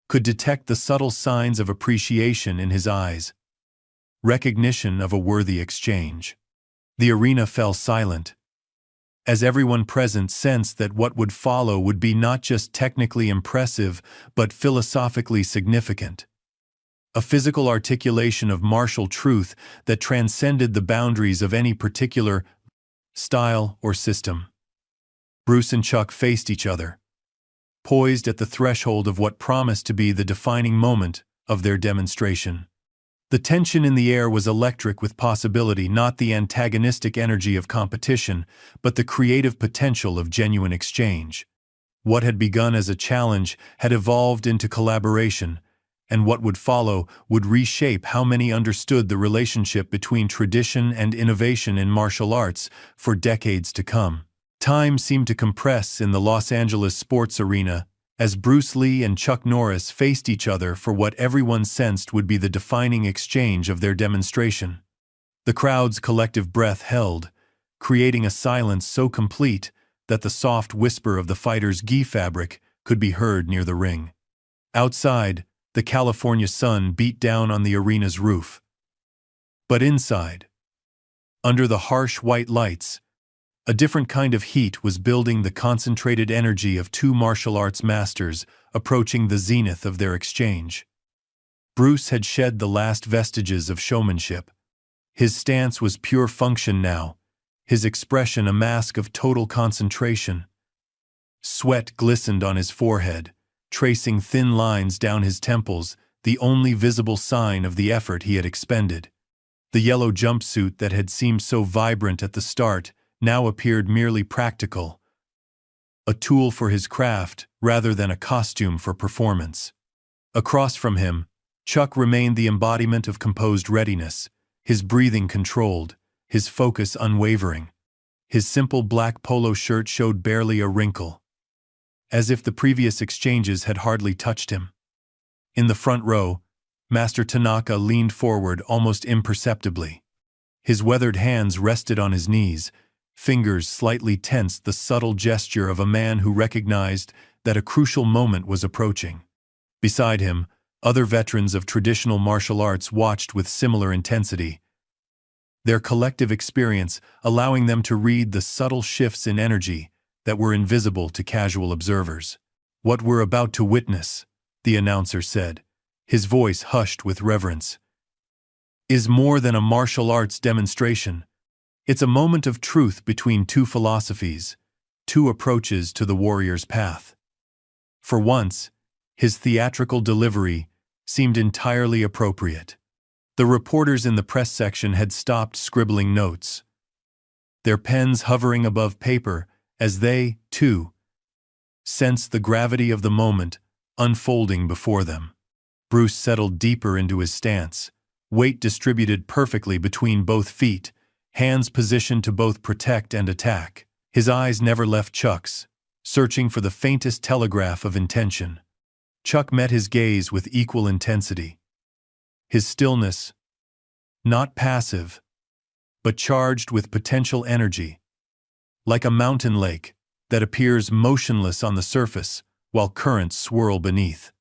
could detect the subtle signs of appreciation in his eyes, recognition of a worthy exchange. The arena fell silent, as everyone present sensed that what would follow would be not just technically impressive, but philosophically significant. A physical articulation of martial truth that transcended the boundaries of any particular style or system. Bruce and Chuck faced each other, poised at the threshold of what promised to be the defining moment of their demonstration. The tension in the air was electric with possibility, not the antagonistic energy of competition, but the creative potential of genuine exchange. What had begun as a challenge had evolved into collaboration, and what would follow would reshape how many understood the relationship between tradition and innovation in martial arts for decades to come. Time seemed to compress in the Los Angeles sports arena as Bruce Lee and Chuck Norris faced each other for what everyone sensed would be the defining exchange of their demonstration. The crowd's collective breath held, creating a silence so complete that the soft whisper of the fighter's gi fabric could be heard near the ring. Outside, the California sun beat down on the arena's roof. But inside, under the harsh white lights, a different kind of heat was building, the concentrated energy of two martial arts masters approaching the zenith of their exchange. Bruce had shed the last vestiges of showmanship. His stance was pure function now, his expression a mask of total concentration. Sweat glistened on his forehead, tracing thin lines down his temples, the only visible sign of the effort he had expended. The yellow jumpsuit that had seemed so vibrant at the start now appeared merely practical, a tool for his craft rather than a costume for performance. Across from him, Chuck remained the embodiment of composed readiness, his breathing controlled, his focus unwavering. His simple black polo shirt showed barely a wrinkle, as if the previous exchanges had hardly touched him. In the front row, Master Tanaka leaned forward almost imperceptibly. His weathered hands rested on his knees, fingers slightly tensed, the subtle gesture of a man who recognized that a crucial moment was approaching. Beside him, other veterans of traditional martial arts watched with similar intensity, their collective experience allowing them to read the subtle shifts in energy that were invisible to casual observers. "What we're about to witness," the announcer said, his voice hushed with reverence, "is more than a martial arts demonstration. It's a moment of truth between two philosophies, two approaches to the warrior's path." For once, his theatrical delivery seemed entirely appropriate. The reporters in the press section had stopped scribbling notes, their pens hovering above paper as they, too, sensed the gravity of the moment unfolding before them. Bruce settled deeper into his stance, weight distributed perfectly between both feet, hands positioned to both protect and attack. His eyes never left Chuck's, searching for the faintest telegraph of intention. Chuck met his gaze with equal intensity. His stillness, not passive, but charged with potential energy, like a mountain lake that appears motionless on the surface while currents swirl beneath.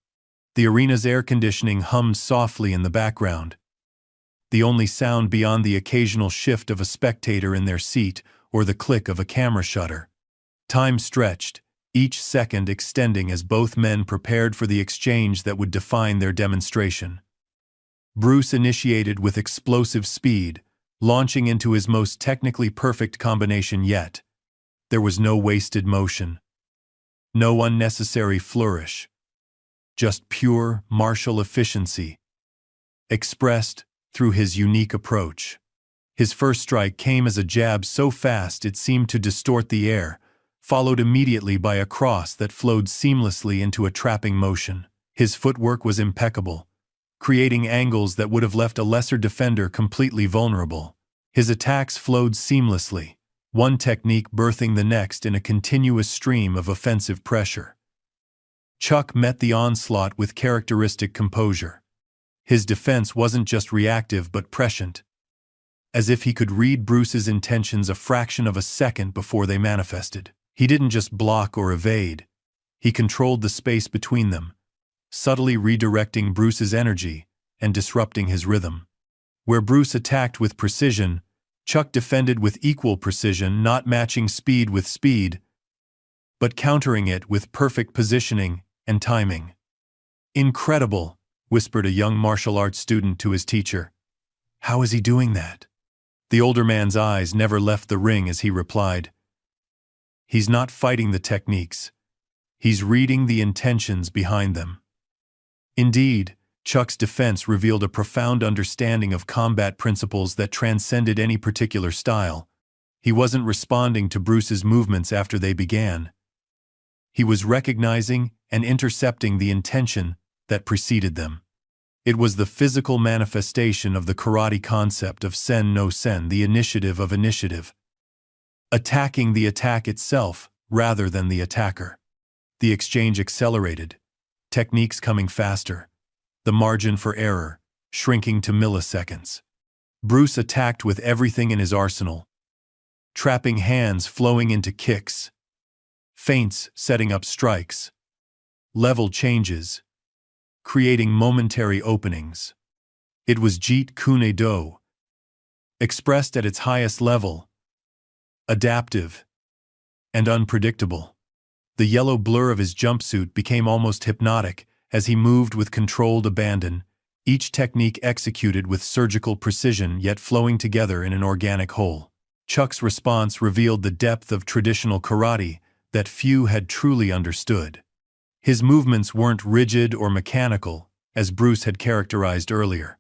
The arena's air conditioning hummed softly in the background, the only sound beyond the occasional shift of a spectator in their seat or the click of a camera shutter. Time stretched, each second extending as both men prepared for the exchange that would define their demonstration. Bruce initiated with explosive speed, launching into his most technically perfect combination yet. There was no wasted motion. No unnecessary flourish. Just pure martial efficiency, expressed through his unique approach. His first strike came as a jab so fast it seemed to distort the air, followed immediately by a cross that flowed seamlessly into a trapping motion. His footwork was impeccable, creating angles that would have left a lesser defender completely vulnerable. His attacks flowed seamlessly, one technique birthing the next in a continuous stream of offensive pressure. Chuck met the onslaught with characteristic composure. His defense wasn't just reactive but prescient, as if he could read Bruce's intentions a fraction of a second before they manifested. He didn't just block or evade, he controlled the space between them, subtly redirecting Bruce's energy and disrupting his rhythm. Where Bruce attacked with precision, Chuck defended with equal precision, not matching speed with speed, but countering it with perfect positioning and timing. "Incredible," whispered a young martial arts student to his teacher. "How is he doing that?" The older man's eyes never left the ring as he replied, "He's not fighting the techniques. He's reading the intentions behind them." Indeed, Chuck's defense revealed a profound understanding of combat principles that transcended any particular style. He wasn't responding to Bruce's movements after they began. He was recognizing and intercepting the intention that preceded them. It was the physical manifestation of the karate concept of sen no sen, the initiative of initiative. Attacking the attack itself rather than the attacker. The exchange accelerated, techniques coming faster, the margin for error shrinking to milliseconds. Bruce attacked with everything in his arsenal, trapping hands flowing into kicks, feints setting up strikes, level changes, creating momentary openings. It was Jeet Kune Do, expressed at its highest level, adaptive and unpredictable. The yellow blur of his jumpsuit became almost hypnotic as he moved with controlled abandon, each technique executed with surgical precision yet flowing together in an organic whole. Chuck's response revealed the depth of traditional karate that few had truly understood. His movements weren't rigid or mechanical, as Bruce had characterized earlier.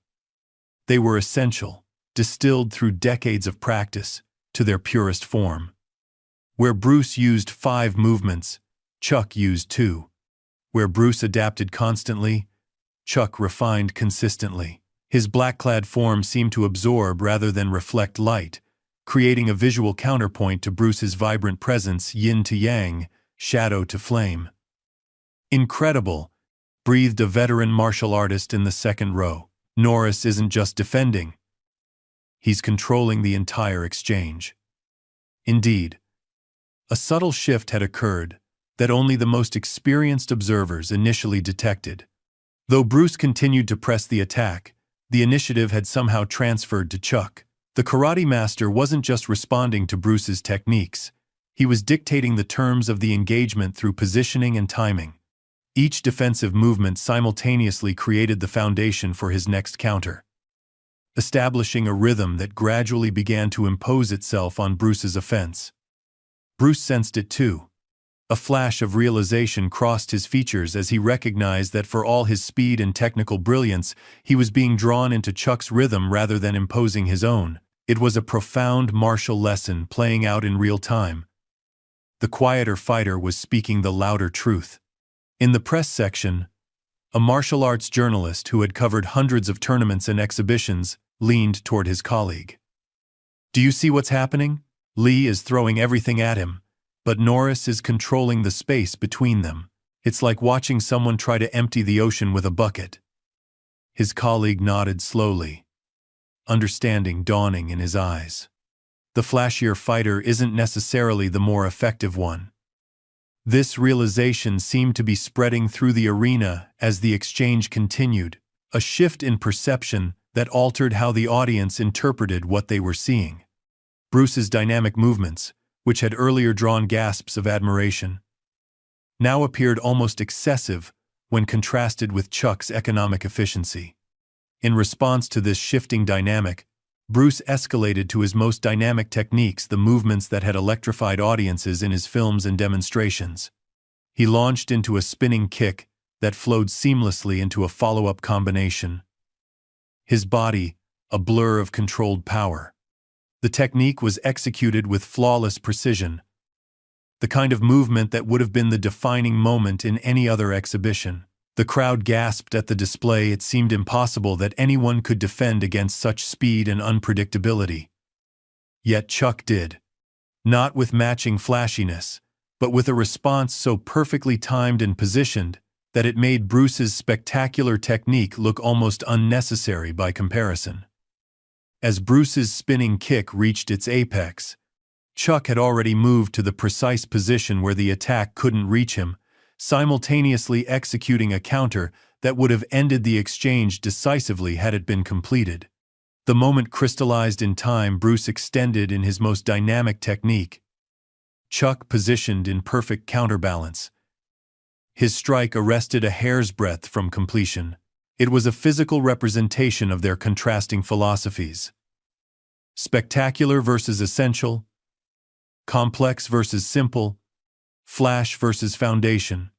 They were essential, distilled through decades of practice, to their purest form. Where Bruce used 5 movements, Chuck used 2. Where Bruce adapted constantly, Chuck refined consistently. His black-clad form seemed to absorb rather than reflect light, creating a visual counterpoint to Bruce's vibrant presence, yin to yang, shadow to flame. "Incredible," breathed a veteran martial artist in the second row. "Norris isn't just defending. He's controlling the entire exchange." Indeed, a subtle shift had occurred that only the most experienced observers initially detected. Though Bruce continued to press the attack, the initiative had somehow transferred to Chuck. The karate master wasn't just responding to Bruce's techniques, he was dictating the terms of the engagement through positioning and timing. Each defensive movement simultaneously created the foundation for his next counter, establishing a rhythm that gradually began to impose itself on Bruce's offense. Bruce sensed it too. A flash of realization crossed his features as he recognized that for all his speed and technical brilliance, he was being drawn into Chuck's rhythm rather than imposing his own. It was a profound martial lesson playing out in real time. The quieter fighter was speaking the louder truth. In the press section, a martial arts journalist who had covered hundreds of tournaments and exhibitions leaned toward his colleague. "Do you see what's happening? Lee is throwing everything at him, but Norris is controlling the space between them. It's like watching someone try to empty the ocean with a bucket." His colleague nodded slowly, understanding dawning in his eyes. The flashier fighter isn't necessarily the more effective one. This realization seemed to be spreading through the arena as the exchange continued, a shift in perception that altered how the audience interpreted what they were seeing. Bruce's dynamic movements, which had earlier drawn gasps of admiration, now appeared almost excessive when contrasted with Chuck's economic efficiency. In response to this shifting dynamic, Bruce escalated to his most dynamic techniques, the movements that had electrified audiences in his films and demonstrations. He launched into a spinning kick that flowed seamlessly into a follow-up combination. His body, a blur of controlled power. The technique was executed with flawless precision, the kind of movement that would have been the defining moment in any other exhibition. The crowd gasped at the display. It seemed impossible that anyone could defend against such speed and unpredictability. Yet Chuck did. Not with matching flashiness, but with a response so perfectly timed and positioned that it made Bruce's spectacular technique look almost unnecessary by comparison. As Bruce's spinning kick reached its apex, Chuck had already moved to the precise position where the attack couldn't reach him, simultaneously executing a counter that would have ended the exchange decisively had it been completed. The moment crystallized in time. Bruce extended in his most dynamic technique. Chuck positioned in perfect counterbalance. His strike arrested a hair's breadth from completion. It was a physical representation of their contrasting philosophies. Spectacular versus essential, complex versus simple, flash versus foundation.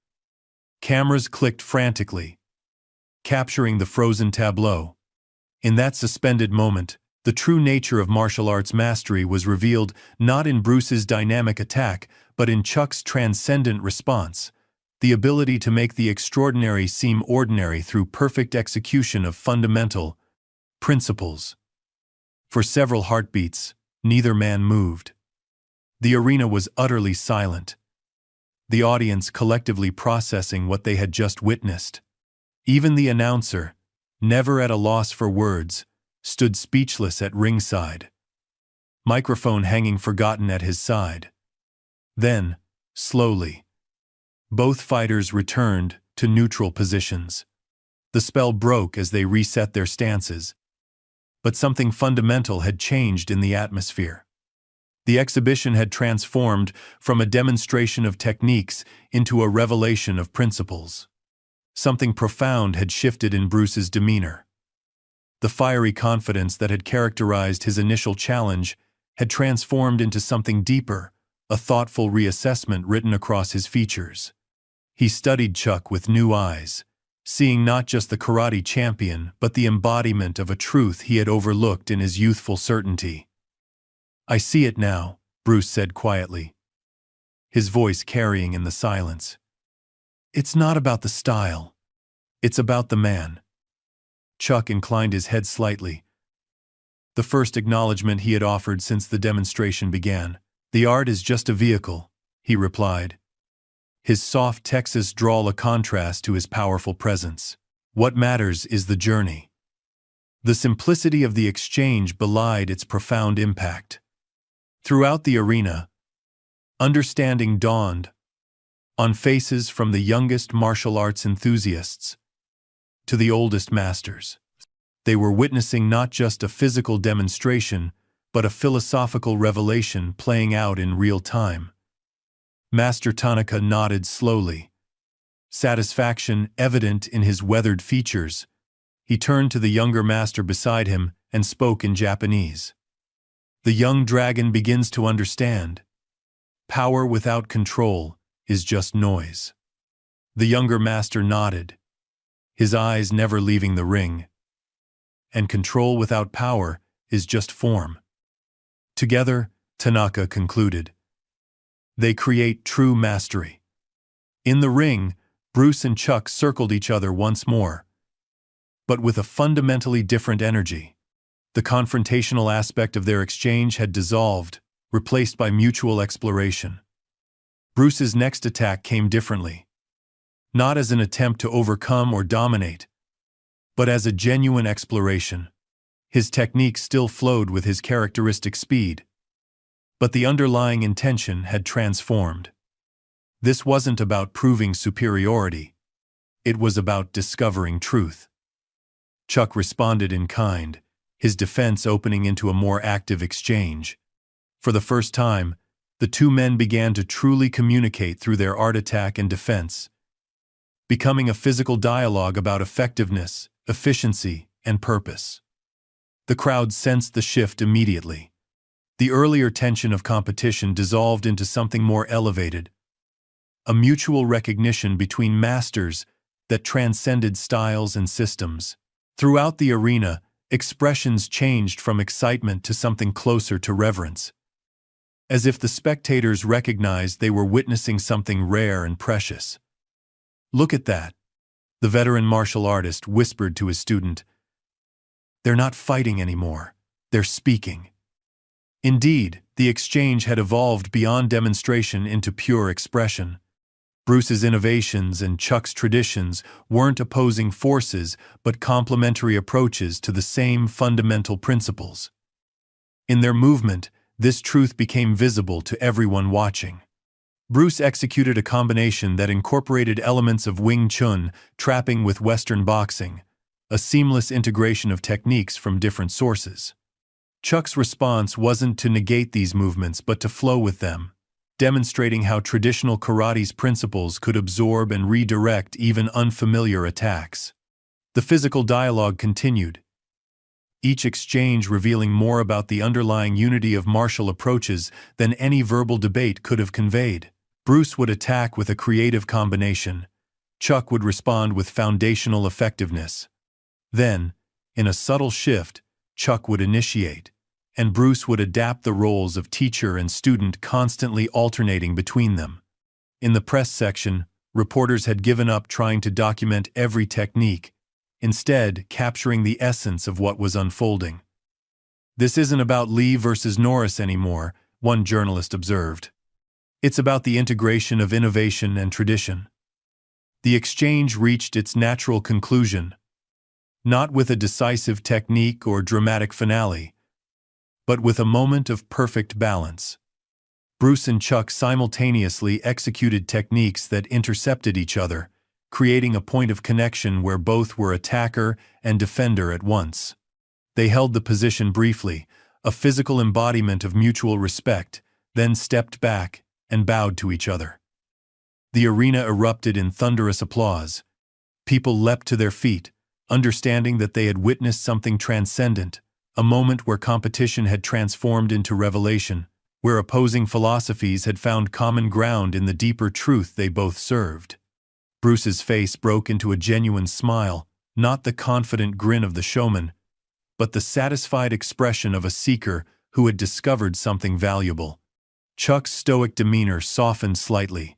Cameras clicked frantically, capturing the frozen tableau. In that suspended moment, the true nature of martial arts mastery was revealed, not in Bruce's dynamic attack, but in Chuck's transcendent response, the ability to make the extraordinary seem ordinary through perfect execution of fundamental principles. For several heartbeats, neither man moved. The arena was utterly silent, the audience collectively processing what they had just witnessed. Even the announcer, never at a loss for words, stood speechless at ringside, microphone hanging forgotten at his side. Then, slowly, both fighters returned to neutral positions. The spell broke as they reset their stances. But something fundamental had changed in the atmosphere. The exhibition had transformed from a demonstration of techniques into a revelation of principles. Something profound had shifted in Bruce's demeanor. The fiery confidence that had characterized his initial challenge had transformed into something deeper, a thoughtful reassessment written across his features. He studied Chuck with new eyes, seeing not just the karate champion but the embodiment of a truth he had overlooked in his youthful certainty. "I see it now," Bruce said quietly, his voice carrying in the silence. "It's not about the style. It's about the man." Chuck inclined his head slightly, the first acknowledgement he had offered since the demonstration began. "The art is just a vehicle," he replied, his soft Texas drawl a contrast to his powerful presence. "What matters is the journey." The simplicity of the exchange belied its profound impact. Throughout the arena, understanding dawned on faces from the youngest martial arts enthusiasts to the oldest masters. They were witnessing not just a physical demonstration, but a philosophical revelation playing out in real time. Master Tanaka nodded slowly, satisfaction evident in his weathered features. He turned to the younger master beside him and spoke in Japanese. "The young dragon begins to understand. Power without control is just noise." The younger master nodded, his eyes never leaving the ring. "And control without power is just form." Together, Tanaka concluded, they create true mastery. In the ring, Bruce and Chuck circled each other once more, but with a fundamentally different energy. The confrontational aspect of their exchange had dissolved, replaced by mutual exploration. Bruce's next attack came differently. Not as an attempt to overcome or dominate, but as a genuine exploration. His technique still flowed with his characteristic speed, but the underlying intention had transformed. This wasn't about proving superiority. It was about discovering truth. Chuck responded in kind, his defense opening into a more active exchange. For the first time, The two men began to truly communicate through their art attack and defense, becoming a physical dialogue about effectiveness, efficiency, and purpose. The crowd sensed the shift immediately. The earlier tension of competition dissolved into something more elevated, a mutual recognition between masters that transcended styles and systems. Throughout the arena, expressions changed from excitement to something closer to reverence, as if the spectators recognized they were witnessing something rare and precious. "Look at that," the veteran martial artist whispered to his student. "They're not fighting anymore, they're speaking." Indeed, the exchange had evolved beyond demonstration into pure expression. Bruce's innovations and Chuck's traditions weren't opposing forces but complementary approaches to the same fundamental principles. In their movement, this truth became visible to everyone watching. Bruce executed a combination that incorporated elements of Wing Chun, trapping with Western boxing, a seamless integration of techniques from different sources. Chuck's response wasn't to negate these movements but to flow with them, demonstrating how traditional karate's principles could absorb and redirect even unfamiliar attacks. The physical dialogue continued, each exchange revealing more about the underlying unity of martial approaches than any verbal debate could have conveyed. Bruce would attack with a creative combination. Chuck would respond with foundational effectiveness. Then, in a subtle shift, Chuck would initiate, and Bruce would adapt the roles of teacher and student, constantly alternating between them. In the press section, reporters had given up trying to document every technique, instead capturing the essence of what was unfolding. "This isn't about Lee versus Norris anymore," one journalist observed. "It's about the integration of innovation and tradition." The exchange reached its natural conclusion, not with a decisive technique or dramatic finale, but with a moment of perfect balance. Bruce and Chuck simultaneously executed techniques that intercepted each other, creating a point of connection where both were attacker and defender at once. They held the position briefly, a physical embodiment of mutual respect, then stepped back and bowed to each other. The arena erupted in thunderous applause. People leapt to their feet, understanding that they had witnessed something transcendent, a moment where competition had transformed into revelation, where opposing philosophies had found common ground in the deeper truth they both served. Bruce's face broke into a genuine smile, not the confident grin of the showman, but the satisfied expression of a seeker who had discovered something valuable. Chuck's stoic demeanor softened slightly,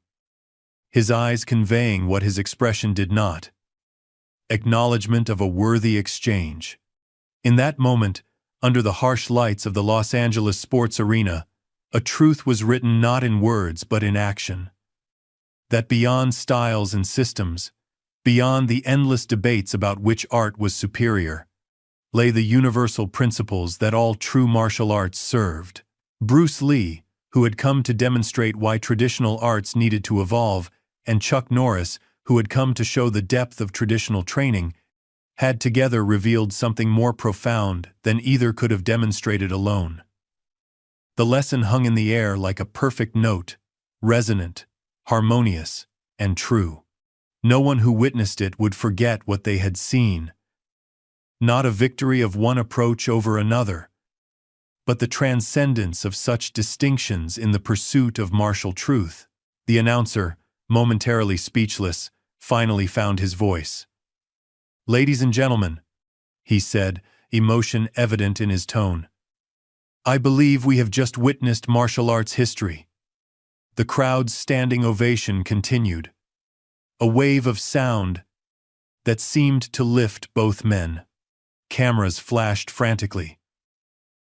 his eyes conveying what his expression did not: acknowledgement of a worthy exchange. In that moment, under the harsh lights of the Los Angeles sports arena, a truth was written not in words but in action. That beyond styles and systems, beyond the endless debates about which art was superior, lay the universal principles that all true martial arts served. Bruce Lee, who had come to demonstrate why traditional arts needed to evolve, and Chuck Norris, who had come to show the depth of traditional training, had together revealed something more profound than either could have demonstrated alone. The lesson hung in the air like a perfect note, resonant, harmonious, and true. No one who witnessed it would forget what they had seen. Not a victory of one approach over another, but the transcendence of such distinctions in the pursuit of martial truth. The announcer, momentarily speechless, finally found his voice. "Ladies and gentlemen," he said, emotion evident in his tone, "I believe we have just witnessed martial arts history." The crowd's standing ovation continued, a wave of sound that seemed to lift both men. Cameras flashed frantically.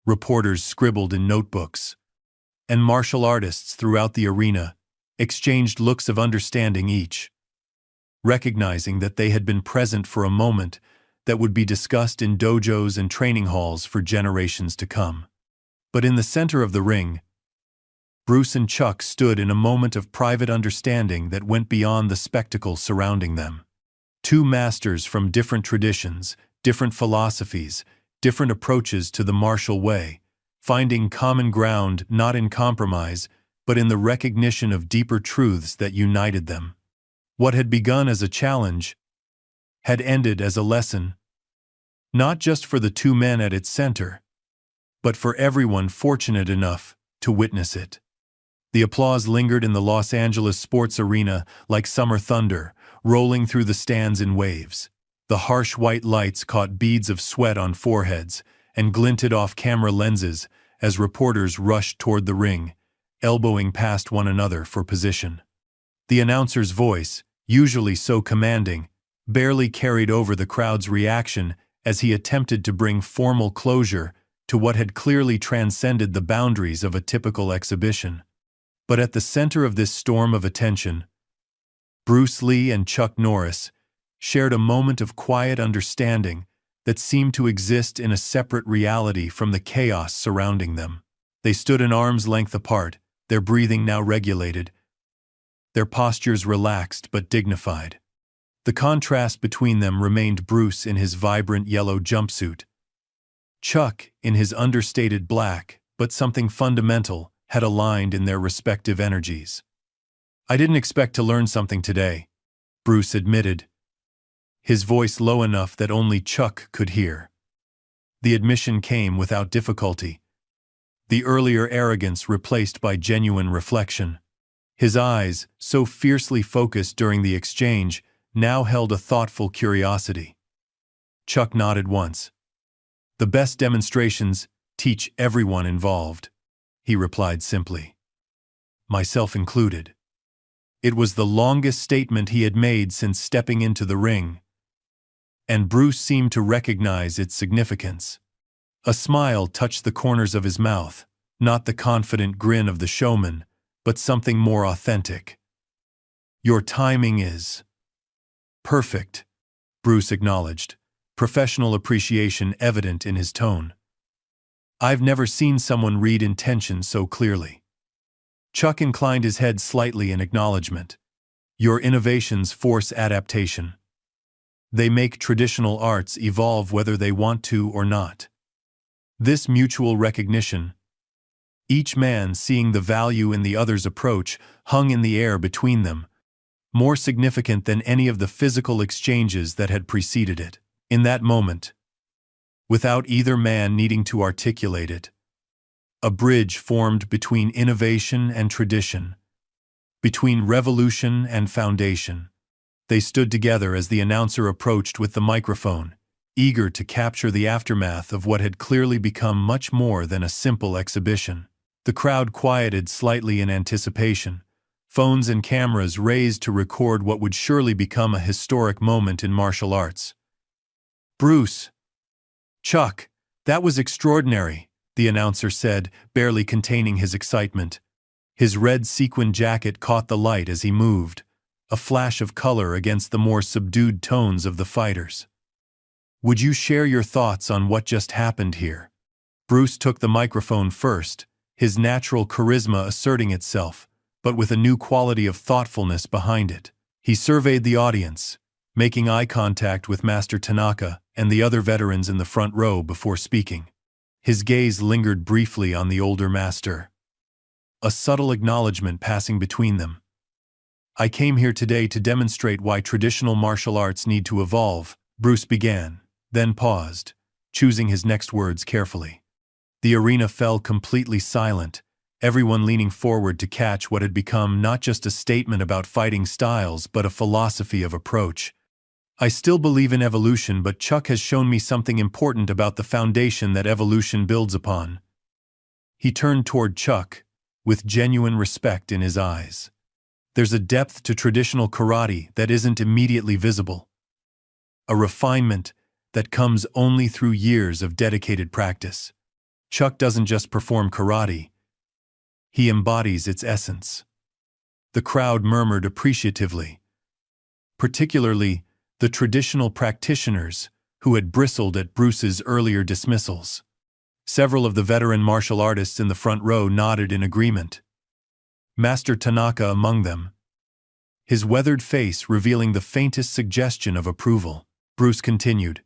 Reporters scribbled in notebooks, and martial artists throughout the arena exchanged looks of understanding each, recognizing that they had been present for a moment that would be discussed in dojos and training halls for generations to come. But in the center of the ring, Bruce and Chuck stood in a moment of private understanding that went beyond the spectacle surrounding them. Two masters from different traditions, different philosophies, different approaches to the martial way, finding common ground not in compromise, but in the recognition of deeper truths that united them. What had begun as a challenge had ended as a lesson, not just for the two men at its center, but for everyone fortunate enough to witness it. The applause lingered in the Los Angeles sports arena like summer thunder, rolling through the stands in waves. The harsh white lights caught beads of sweat on foreheads and glinted off camera lenses as reporters rushed toward the ring, elbowing past one another for position. The announcer's voice, usually so commanding, barely carried over the crowd's reaction as he attempted to bring formal closure to what had clearly transcended the boundaries of a typical exhibition. But at the center of this storm of attention, Bruce Lee and Chuck Norris shared a moment of quiet understanding that seemed to exist in a separate reality from the chaos surrounding them. They stood an arm's length apart, their breathing now regulated, their postures relaxed but dignified. The contrast between them remained Bruce in his vibrant yellow jumpsuit, Chuck in his understated black, but something fundamental had aligned in their respective energies. "I didn't expect to learn something today," Bruce admitted, his voice low enough that only Chuck could hear. The admission came without difficulty, the earlier arrogance replaced by genuine reflection. His eyes, so fiercely focused during the exchange, now held a thoughtful curiosity. Chuck nodded once. "The best demonstrations teach everyone involved," he replied simply. "Myself included." It was the longest statement he had made since stepping into the ring, and Bruce seemed to recognize its significance. A smile touched the corners of his mouth, not the confident grin of the showman, but something more authentic. "Your timing is perfect," Bruce acknowledged, professional appreciation evident in his tone. "I've never seen someone read intention so clearly." Chuck inclined his head slightly in acknowledgement. "Your innovations force adaptation. They make traditional arts evolve whether they want to or not." This mutual recognition, each man seeing the value in the other's approach, hung in the air between them, more significant than any of the physical exchanges that had preceded it. In that moment, without either man needing to articulate it, a bridge formed between innovation and tradition, between revolution and foundation. They stood together as the announcer approached with the microphone, eager to capture the aftermath of what had clearly become much more than a simple exhibition. The crowd quieted slightly in anticipation, phones and cameras raised to record what would surely become a historic moment in martial arts. "Bruce, Chuck, that was extraordinary," the announcer said, barely containing his excitement. His red sequin jacket caught the light as he moved, a flash of color against the more subdued tones of the fighters. "Would you share your thoughts on what just happened here?" Bruce took the microphone first, his natural charisma asserting itself, but with a new quality of thoughtfulness behind it. He surveyed the audience, making eye contact with Master Tanaka and the other veterans in the front row before speaking. His gaze lingered briefly on the older master, a subtle acknowledgement passing between them. "I came here today to demonstrate why traditional martial arts need to evolve," Bruce began, then paused, choosing his next words carefully. The arena fell completely silent, everyone leaning forward to catch what had become not just a statement about fighting styles but a philosophy of approach. "I still believe in evolution, but Chuck has shown me something important about the foundation that evolution builds upon." He turned toward Chuck, with genuine respect in his eyes. "There's a depth to traditional karate that isn't immediately visible. A refinement that comes only through years of dedicated practice. Chuck doesn't just perform karate, he embodies its essence." The crowd murmured appreciatively, particularly the traditional practitioners who had bristled at Bruce's earlier dismissals. Several of the veteran martial artists in the front row nodded in agreement, Master Tanaka among them, his weathered face revealing the faintest suggestion of approval. Bruce continued,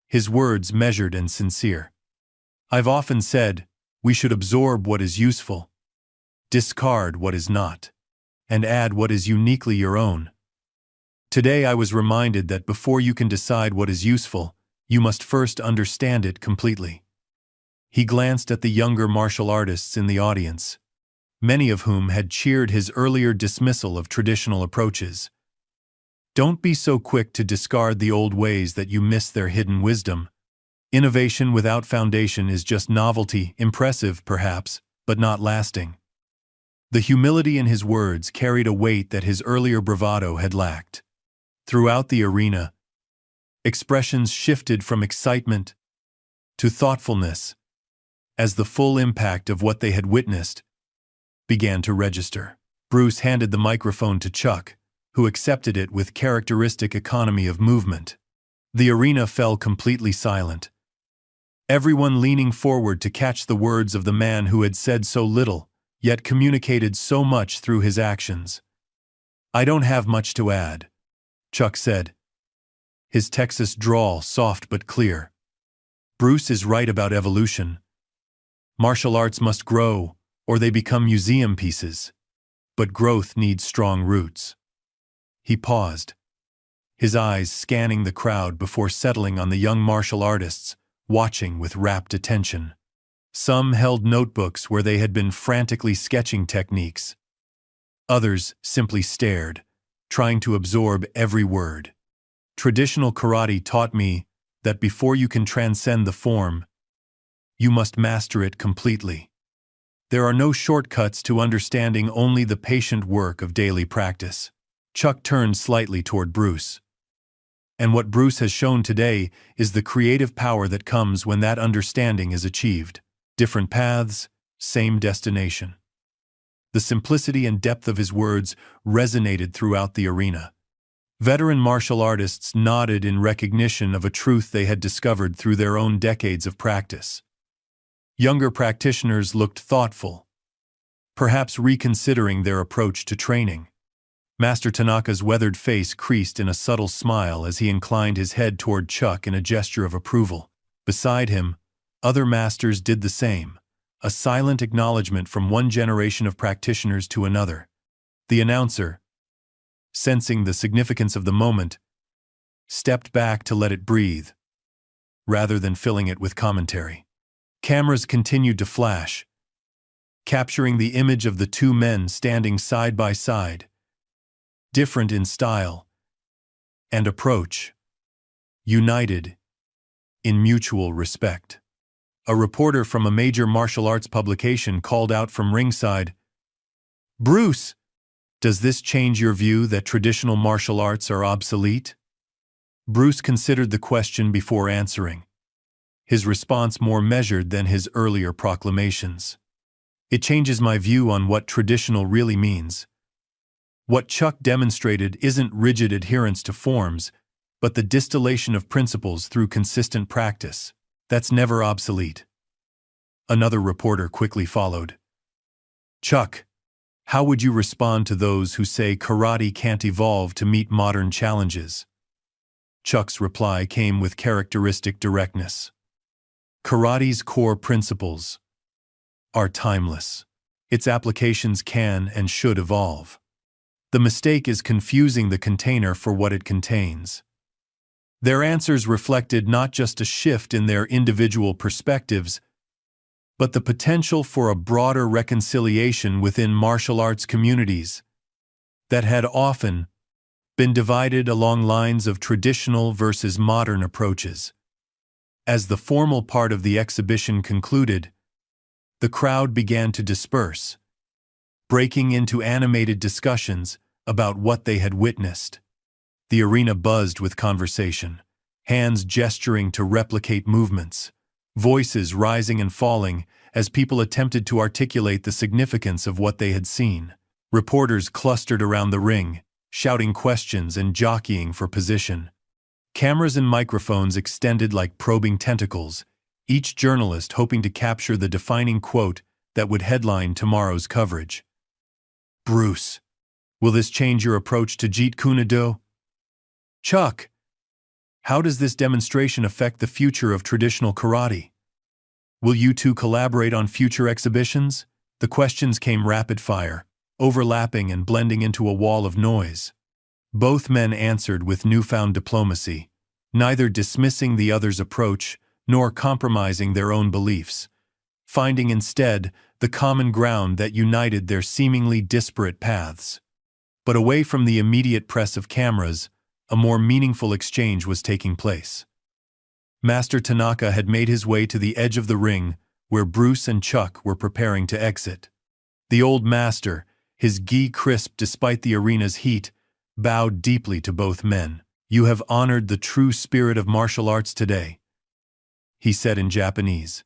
his words measured and sincere. "I've often said, we should absorb what is useful, discard what is not, and add what is uniquely your own. Today I was reminded that before you can decide what is useful, you must first understand it completely. He glanced at the younger martial artists in the audience, many of whom had cheered his earlier dismissal of traditional approaches. Don't be so quick to discard the old ways that you miss their hidden wisdom. Innovation without foundation is just novelty, impressive perhaps, but not lasting. The humility in his words carried a weight that his earlier bravado had lacked. Throughout the arena, expressions shifted from excitement to thoughtfulness as the full impact of what they had witnessed began to register. Bruce handed the microphone to Chuck, who accepted it with characteristic economy of movement. The arena fell completely silent, everyone leaning forward to catch the words of the man who had said so little, yet communicated so much through his actions. "I don't have much to add," Chuck said, his Texas drawl soft but clear. "Bruce is right about evolution. Martial arts must grow, or they become museum pieces. But growth needs strong roots." He paused, his eyes scanning the crowd before settling on the young martial artists, watching with rapt attention. Some held notebooks where they had been frantically sketching techniques. Others simply stared, trying to absorb every word. Traditional karate taught me that before you can transcend the form, you must master it completely. There are no shortcuts to understanding, only the patient work of daily practice. Chuck turned slightly toward Bruce. And what Bruce has shown today is the creative power that comes when that understanding is achieved. Different paths, same destination. The simplicity and depth of his words resonated throughout the arena. Veteran martial artists nodded in recognition of a truth they had discovered through their own decades of practice. Younger practitioners looked thoughtful, perhaps reconsidering their approach to training. Master Tanaka's weathered face creased in a subtle smile as he inclined his head toward Chuck in a gesture of approval. Beside him, other masters did the same, a silent acknowledgement from one generation of practitioners to another. The announcer, sensing the significance of the moment, stepped back to let it breathe, rather than filling it with commentary. Cameras continued to flash, capturing the image of the two men standing side by side, different in style and approach, united in mutual respect. A reporter from a major martial arts publication called out from ringside, "Bruce, does this change your view that traditional martial arts are obsolete?" Bruce considered the question before answering, his response more measured than his earlier proclamations. "It changes my view on what traditional really means. What Chuck demonstrated isn't rigid adherence to forms, but the distillation of principles through consistent practice. That's never obsolete." Another reporter quickly followed. "Chuck, how would you respond to those who say karate can't evolve to meet modern challenges?" Chuck's reply came with characteristic directness. "Karate's core principles are timeless. Its applications can and should evolve. The mistake is confusing the container for what it contains." Their answers reflected not just a shift in their individual perspectives, but the potential for a broader reconciliation within martial arts communities that had often been divided along lines of traditional versus modern approaches. As the formal part of the exhibition concluded, the crowd began to disperse, breaking into animated discussions about what they had witnessed. The arena buzzed with conversation, hands gesturing to replicate movements, voices rising and falling as people attempted to articulate the significance of what they had seen. Reporters clustered around the ring, shouting questions and jockeying for position. Cameras and microphones extended like probing tentacles, each journalist hoping to capture the defining quote that would headline tomorrow's coverage. "Bruce, will this change your approach to Jeet Kune Do?" "Chuck, how does this demonstration affect the future of traditional karate? Will you two collaborate on future exhibitions?" The questions came rapid fire, overlapping and blending into a wall of noise. Both men answered with newfound diplomacy, neither dismissing the other's approach nor compromising their own beliefs, finding instead the common ground that united their seemingly disparate paths. But away from the immediate press of cameras, a more meaningful exchange was taking place. Master Tanaka had made his way to the edge of the ring where Bruce and Chuck were preparing to exit. The old master, his gi crisp despite the arena's heat, bowed deeply to both men. "You have honored the true spirit of martial arts today," he said in Japanese,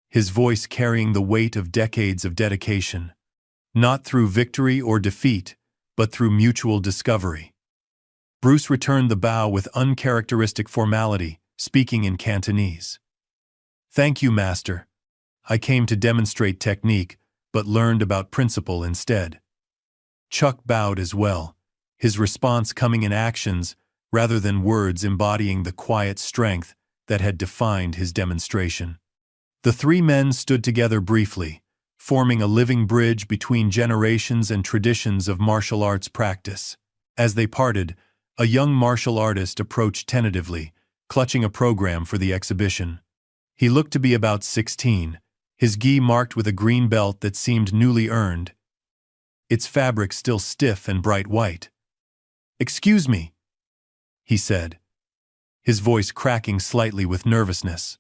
his voice carrying the weight of decades of dedication, not through victory or defeat, but through mutual discovery. Bruce returned the bow with uncharacteristic formality, speaking in Cantonese. "Thank you, Master. I came to demonstrate technique, but learned about principle instead." Chuck bowed as well, his response coming in actions rather than words embodying the quiet strength that had defined his demonstration. The three men stood together briefly, forming a living bridge between generations and traditions of martial arts practice. As they parted, a young martial artist approached tentatively, clutching a program for the exhibition. He looked to be about 16, his gi marked with a green belt that seemed newly earned, its fabric still stiff and bright white. "Excuse me," he said, his voice cracking slightly with nervousness.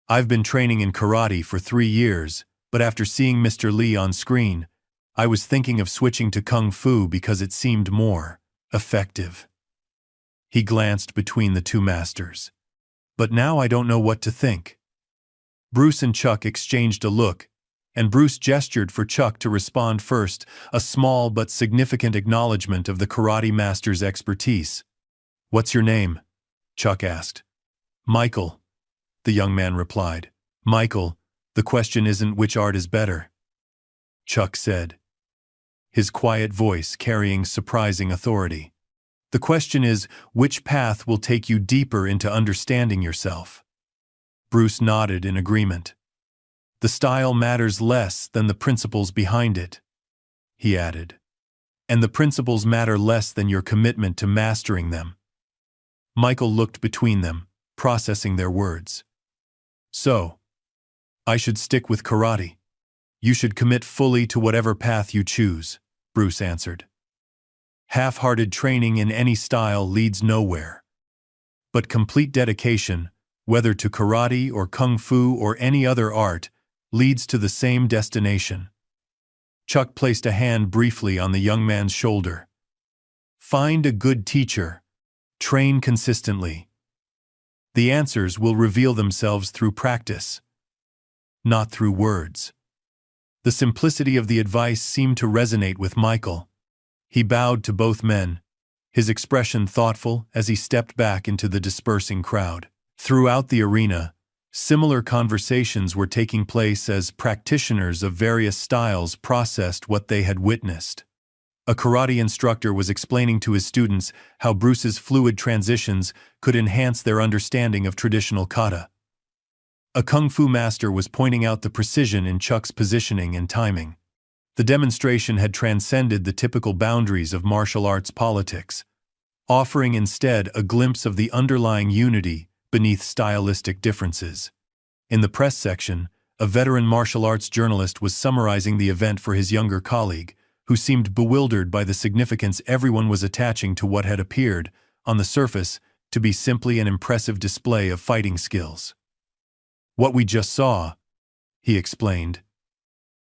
"I've been training in karate for 3 years, but after seeing Mr. Lee on screen, I was thinking of switching to kung fu because it seemed more effective." He glanced between the two masters. "But now I don't know what to think." Bruce and Chuck exchanged a look, and Bruce gestured for Chuck to respond first, a small but significant acknowledgement of the karate master's expertise. "What's your name?" Chuck asked. "Michael," the young man replied. "Michael, the question isn't which art is better," Chuck said, his quiet voice carrying surprising authority. "The question is which path will take you deeper into understanding yourself." Bruce nodded in agreement. "The style matters less than the principles behind it," he added. "And the principles matter less than your commitment to mastering them." Michael looked between them, processing their words. "So, I should stick with karate. You should commit fully to whatever path you choose," Bruce answered. "Half-hearted training in any style leads nowhere. But complete dedication, whether to karate or kung fu or any other art, leads to the same destination." Chuck placed a hand briefly on the young man's shoulder. "Find a good teacher. Train consistently. The answers will reveal themselves through practice, not through words." The simplicity of the advice seemed to resonate with Michael. He bowed to both men, his expression thoughtful as he stepped back into the dispersing crowd. Throughout the arena, similar conversations were taking place as practitioners of various styles processed what they had witnessed. A karate instructor was explaining to his students how Bruce's fluid transitions could enhance their understanding of traditional kata. A kung fu master was pointing out the precision in Chuck's positioning and timing. The demonstration had transcended the typical boundaries of martial arts politics, offering instead a glimpse of the underlying unity beneath stylistic differences. In the press section, a veteran martial arts journalist was summarizing the event for his younger colleague, who seemed bewildered by the significance everyone was attaching to what had appeared, on the surface, to be simply an impressive display of fighting skills. "What we just saw," he explained,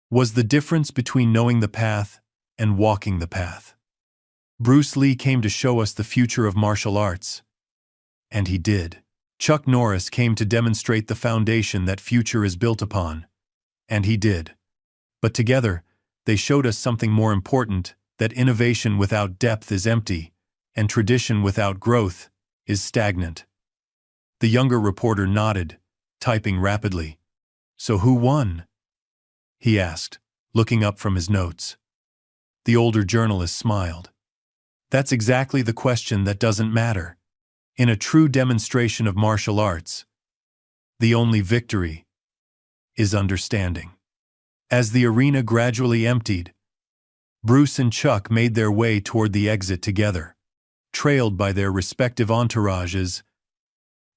"was the difference between knowing the path and walking the path. Bruce Lee came to show us the future of martial arts. And he did. Chuck Norris came to demonstrate the foundation that future is built upon. And he did. But together, they showed us something more important, that innovation without depth is empty, and tradition without growth is stagnant." The younger reporter nodded, typing rapidly. "So who won?" he asked, looking up from his notes. The older journalist smiled. "That's exactly the question that doesn't matter. In a true demonstration of martial arts, the only victory is understanding." As the arena gradually emptied, Bruce and Chuck made their way toward the exit together, trailed by their respective entourages,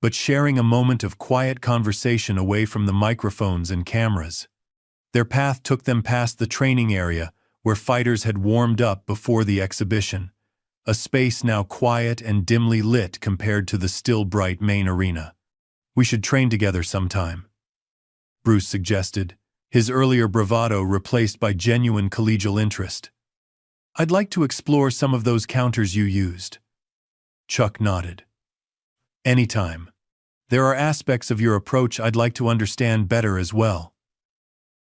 but sharing a moment of quiet conversation away from the microphones and cameras. Their path took them past the training area, where fighters had warmed up before the exhibition, a space now quiet and dimly lit compared to the still bright main arena. "We should train together sometime," Bruce suggested, his earlier bravado replaced by genuine collegial interest. "I'd like to explore some of those counters you used." Chuck nodded. "Anytime. There are aspects of your approach I'd like to understand better as well."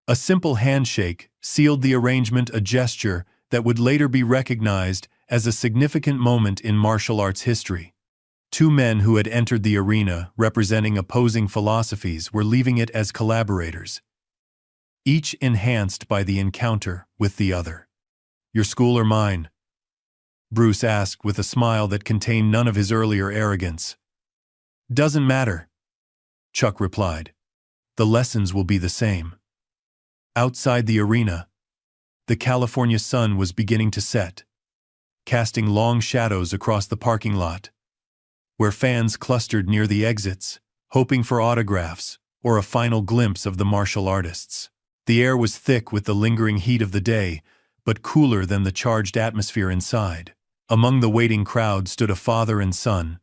A simple handshake sealed the arrangement, a gesture that would later be recognized as a significant moment in martial arts history. Two men who had entered the arena representing opposing philosophies were leaving it as collaborators, each enhanced by the encounter with the other. "Your school or mine?" Bruce asked with a smile that contained none of his earlier arrogance. "Doesn't matter," Chuck replied. "The lessons will be the same." Outside the arena, the California sun was beginning to set, casting long shadows across the parking lot, where fans clustered near the exits, hoping for autographs or a final glimpse of the martial artists. The air was thick with the lingering heat of the day, but cooler than the charged atmosphere inside. Among the waiting crowd stood a father and son.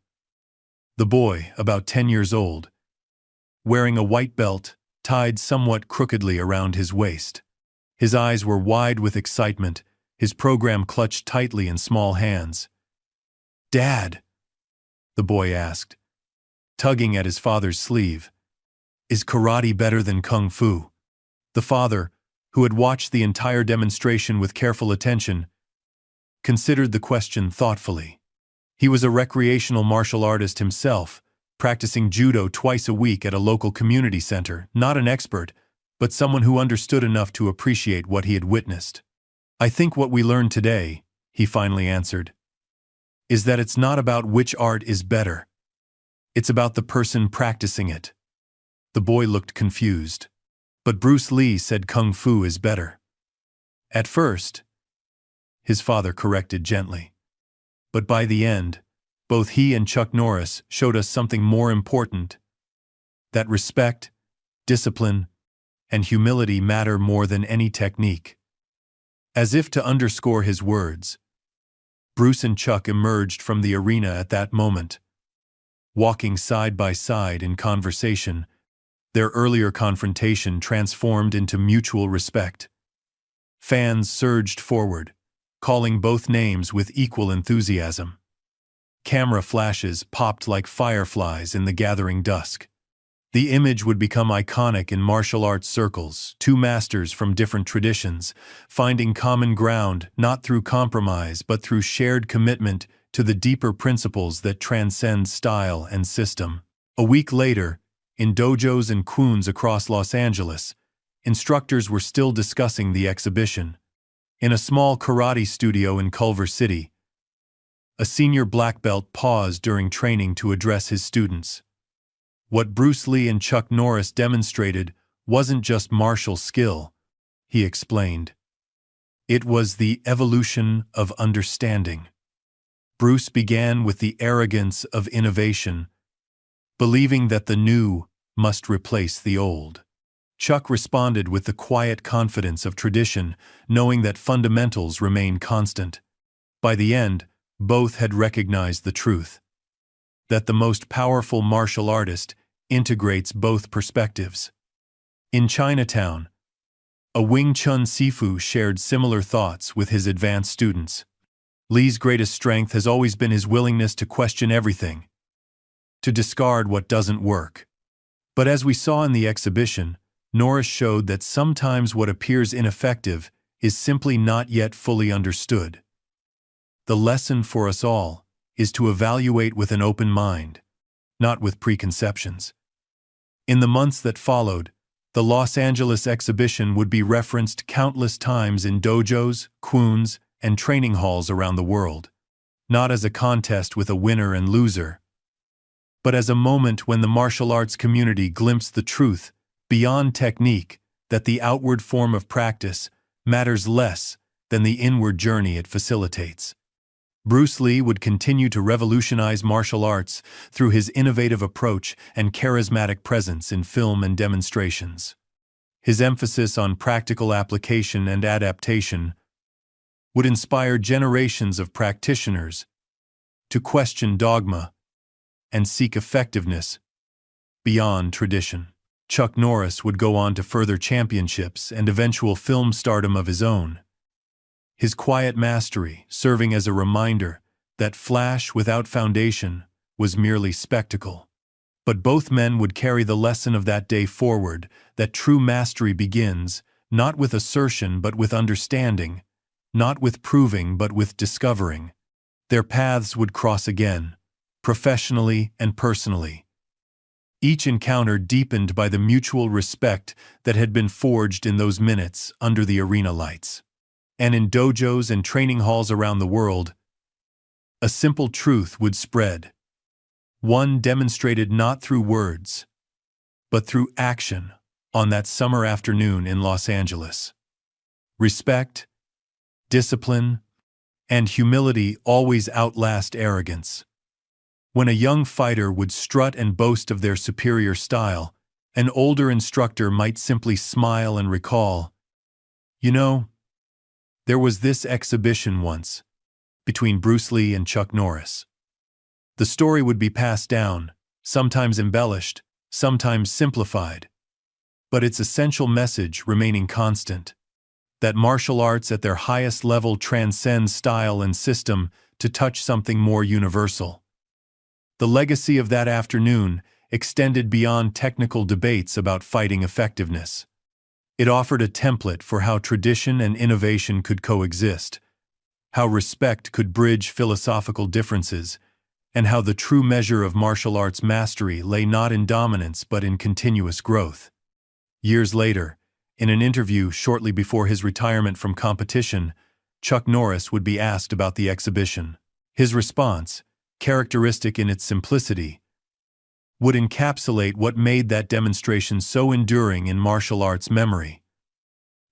The boy, about 10 years old, wearing a white belt tied somewhat crookedly around his waist. His eyes were wide with excitement, his program clutched tightly in small hands. "Dad," the boy asked, tugging at his father's sleeve, "is karate better than kung fu?" The father, who had watched the entire demonstration with careful attention, considered the question thoughtfully. He was a recreational martial artist himself, practicing judo twice a week at a local community center, not an expert, but someone who understood enough to appreciate what he had witnessed. "I think what we learned today," he finally answered, "is that it's not about which art is better. It's about the person practicing it." The boy looked confused. "But Bruce Lee said kung fu is better." "At first," his father corrected gently. "But by the end, both he and Chuck Norris showed us something more important, that respect, discipline, and humility matter more than any technique." As if to underscore his words, Bruce and Chuck emerged from the arena at that moment, walking side by side in conversation, their earlier confrontation transformed into mutual respect. Fans surged forward, calling both names with equal enthusiasm. Camera flashes popped like fireflies in the gathering dusk. The image would become iconic in martial arts circles, two masters from different traditions, finding common ground not through compromise but through shared commitment to the deeper principles that transcend style and system. A week later, in dojos and kwuns across Los Angeles, instructors were still discussing the exhibition. In a small karate studio in Culver City, a senior black belt paused during training to address his students. What Bruce Lee and Chuck Norris demonstrated wasn't just martial skill, he explained. It was the evolution of understanding. Bruce began with the arrogance of innovation, believing that the new must replace the old. Chuck responded with the quiet confidence of tradition, knowing that fundamentals remain constant. By the end, both had recognized the truth, that the most powerful martial artist integrates both perspectives. In Chinatown, a Wing Chun Sifu shared similar thoughts with his advanced students. Lee's greatest strength has always been his willingness to question everything, to discard what doesn't work. But as we saw in the exhibition, Norris showed that sometimes what appears ineffective is simply not yet fully understood. The lesson for us all is to evaluate with an open mind, not with preconceptions. In the months that followed, the Los Angeles exhibition would be referenced countless times in dojos, kwuns, and training halls around the world, not as a contest with a winner and loser, but as a moment when the martial arts community glimpsed the truth beyond technique that the outward form of practice matters less than the inward journey it facilitates. Bruce Lee would continue to revolutionize martial arts through his innovative approach and charismatic presence in film and demonstrations. His emphasis on practical application and adaptation would inspire generations of practitioners to question dogma and seek effectiveness beyond tradition. Chuck Norris would go on to further championships and eventual film stardom of his own, his quiet mastery serving as a reminder that flash without foundation was merely spectacle. But both men would carry the lesson of that day forward, that true mastery begins not with assertion but with understanding, not with proving but with discovering. Their paths would cross again, professionally and personally. Each encounter deepened by the mutual respect that had been forged in those minutes under the arena lights. And in dojos and training halls around the world, a simple truth would spread. One demonstrated not through words, but through action on that summer afternoon in Los Angeles. Respect, discipline, and humility always outlast arrogance. When a young fighter would strut and boast of their superior style, an older instructor might simply smile and recall, "You know, there was this exhibition once between Bruce Lee and Chuck Norris." The story would be passed down, sometimes embellished, sometimes simplified, but its essential message remaining constant, that martial arts at their highest level transcend style and system to touch something more universal. The legacy of that afternoon extended beyond technical debates about fighting effectiveness. It offered a template for how tradition and innovation could coexist, how respect could bridge philosophical differences, and how the true measure of martial arts mastery lay not in dominance but in continuous growth. Years later, in an interview shortly before his retirement from competition, Chuck Norris would be asked about the exhibition. His response, characteristic in its simplicity, would encapsulate what made that demonstration so enduring in martial arts memory.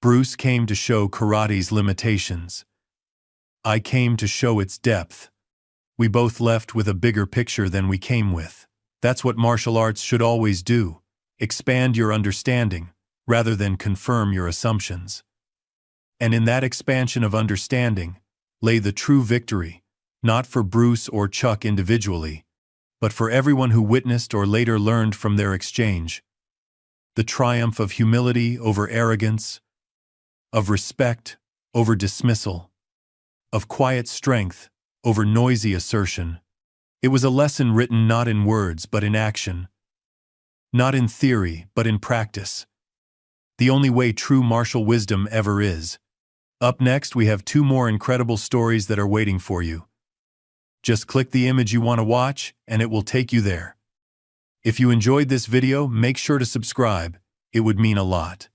"Bruce came to show karate's limitations. I came to show its depth. We both left with a bigger picture than we came with. That's what martial arts should always do, expand your understanding, rather than confirm your assumptions. And in that expansion of understanding lay the true victory, not for Bruce or Chuck individually, but for everyone who witnessed or later learned from their exchange. The triumph of humility over arrogance, of respect over dismissal, of quiet strength over noisy assertion. It was a lesson written not in words but in action, not in theory but in practice. The only way true martial wisdom ever is." Up next, we have 2 more incredible stories that are waiting for you. Just click the image you want to watch, and it will take you there. If you enjoyed this video, make sure to subscribe. It would mean a lot.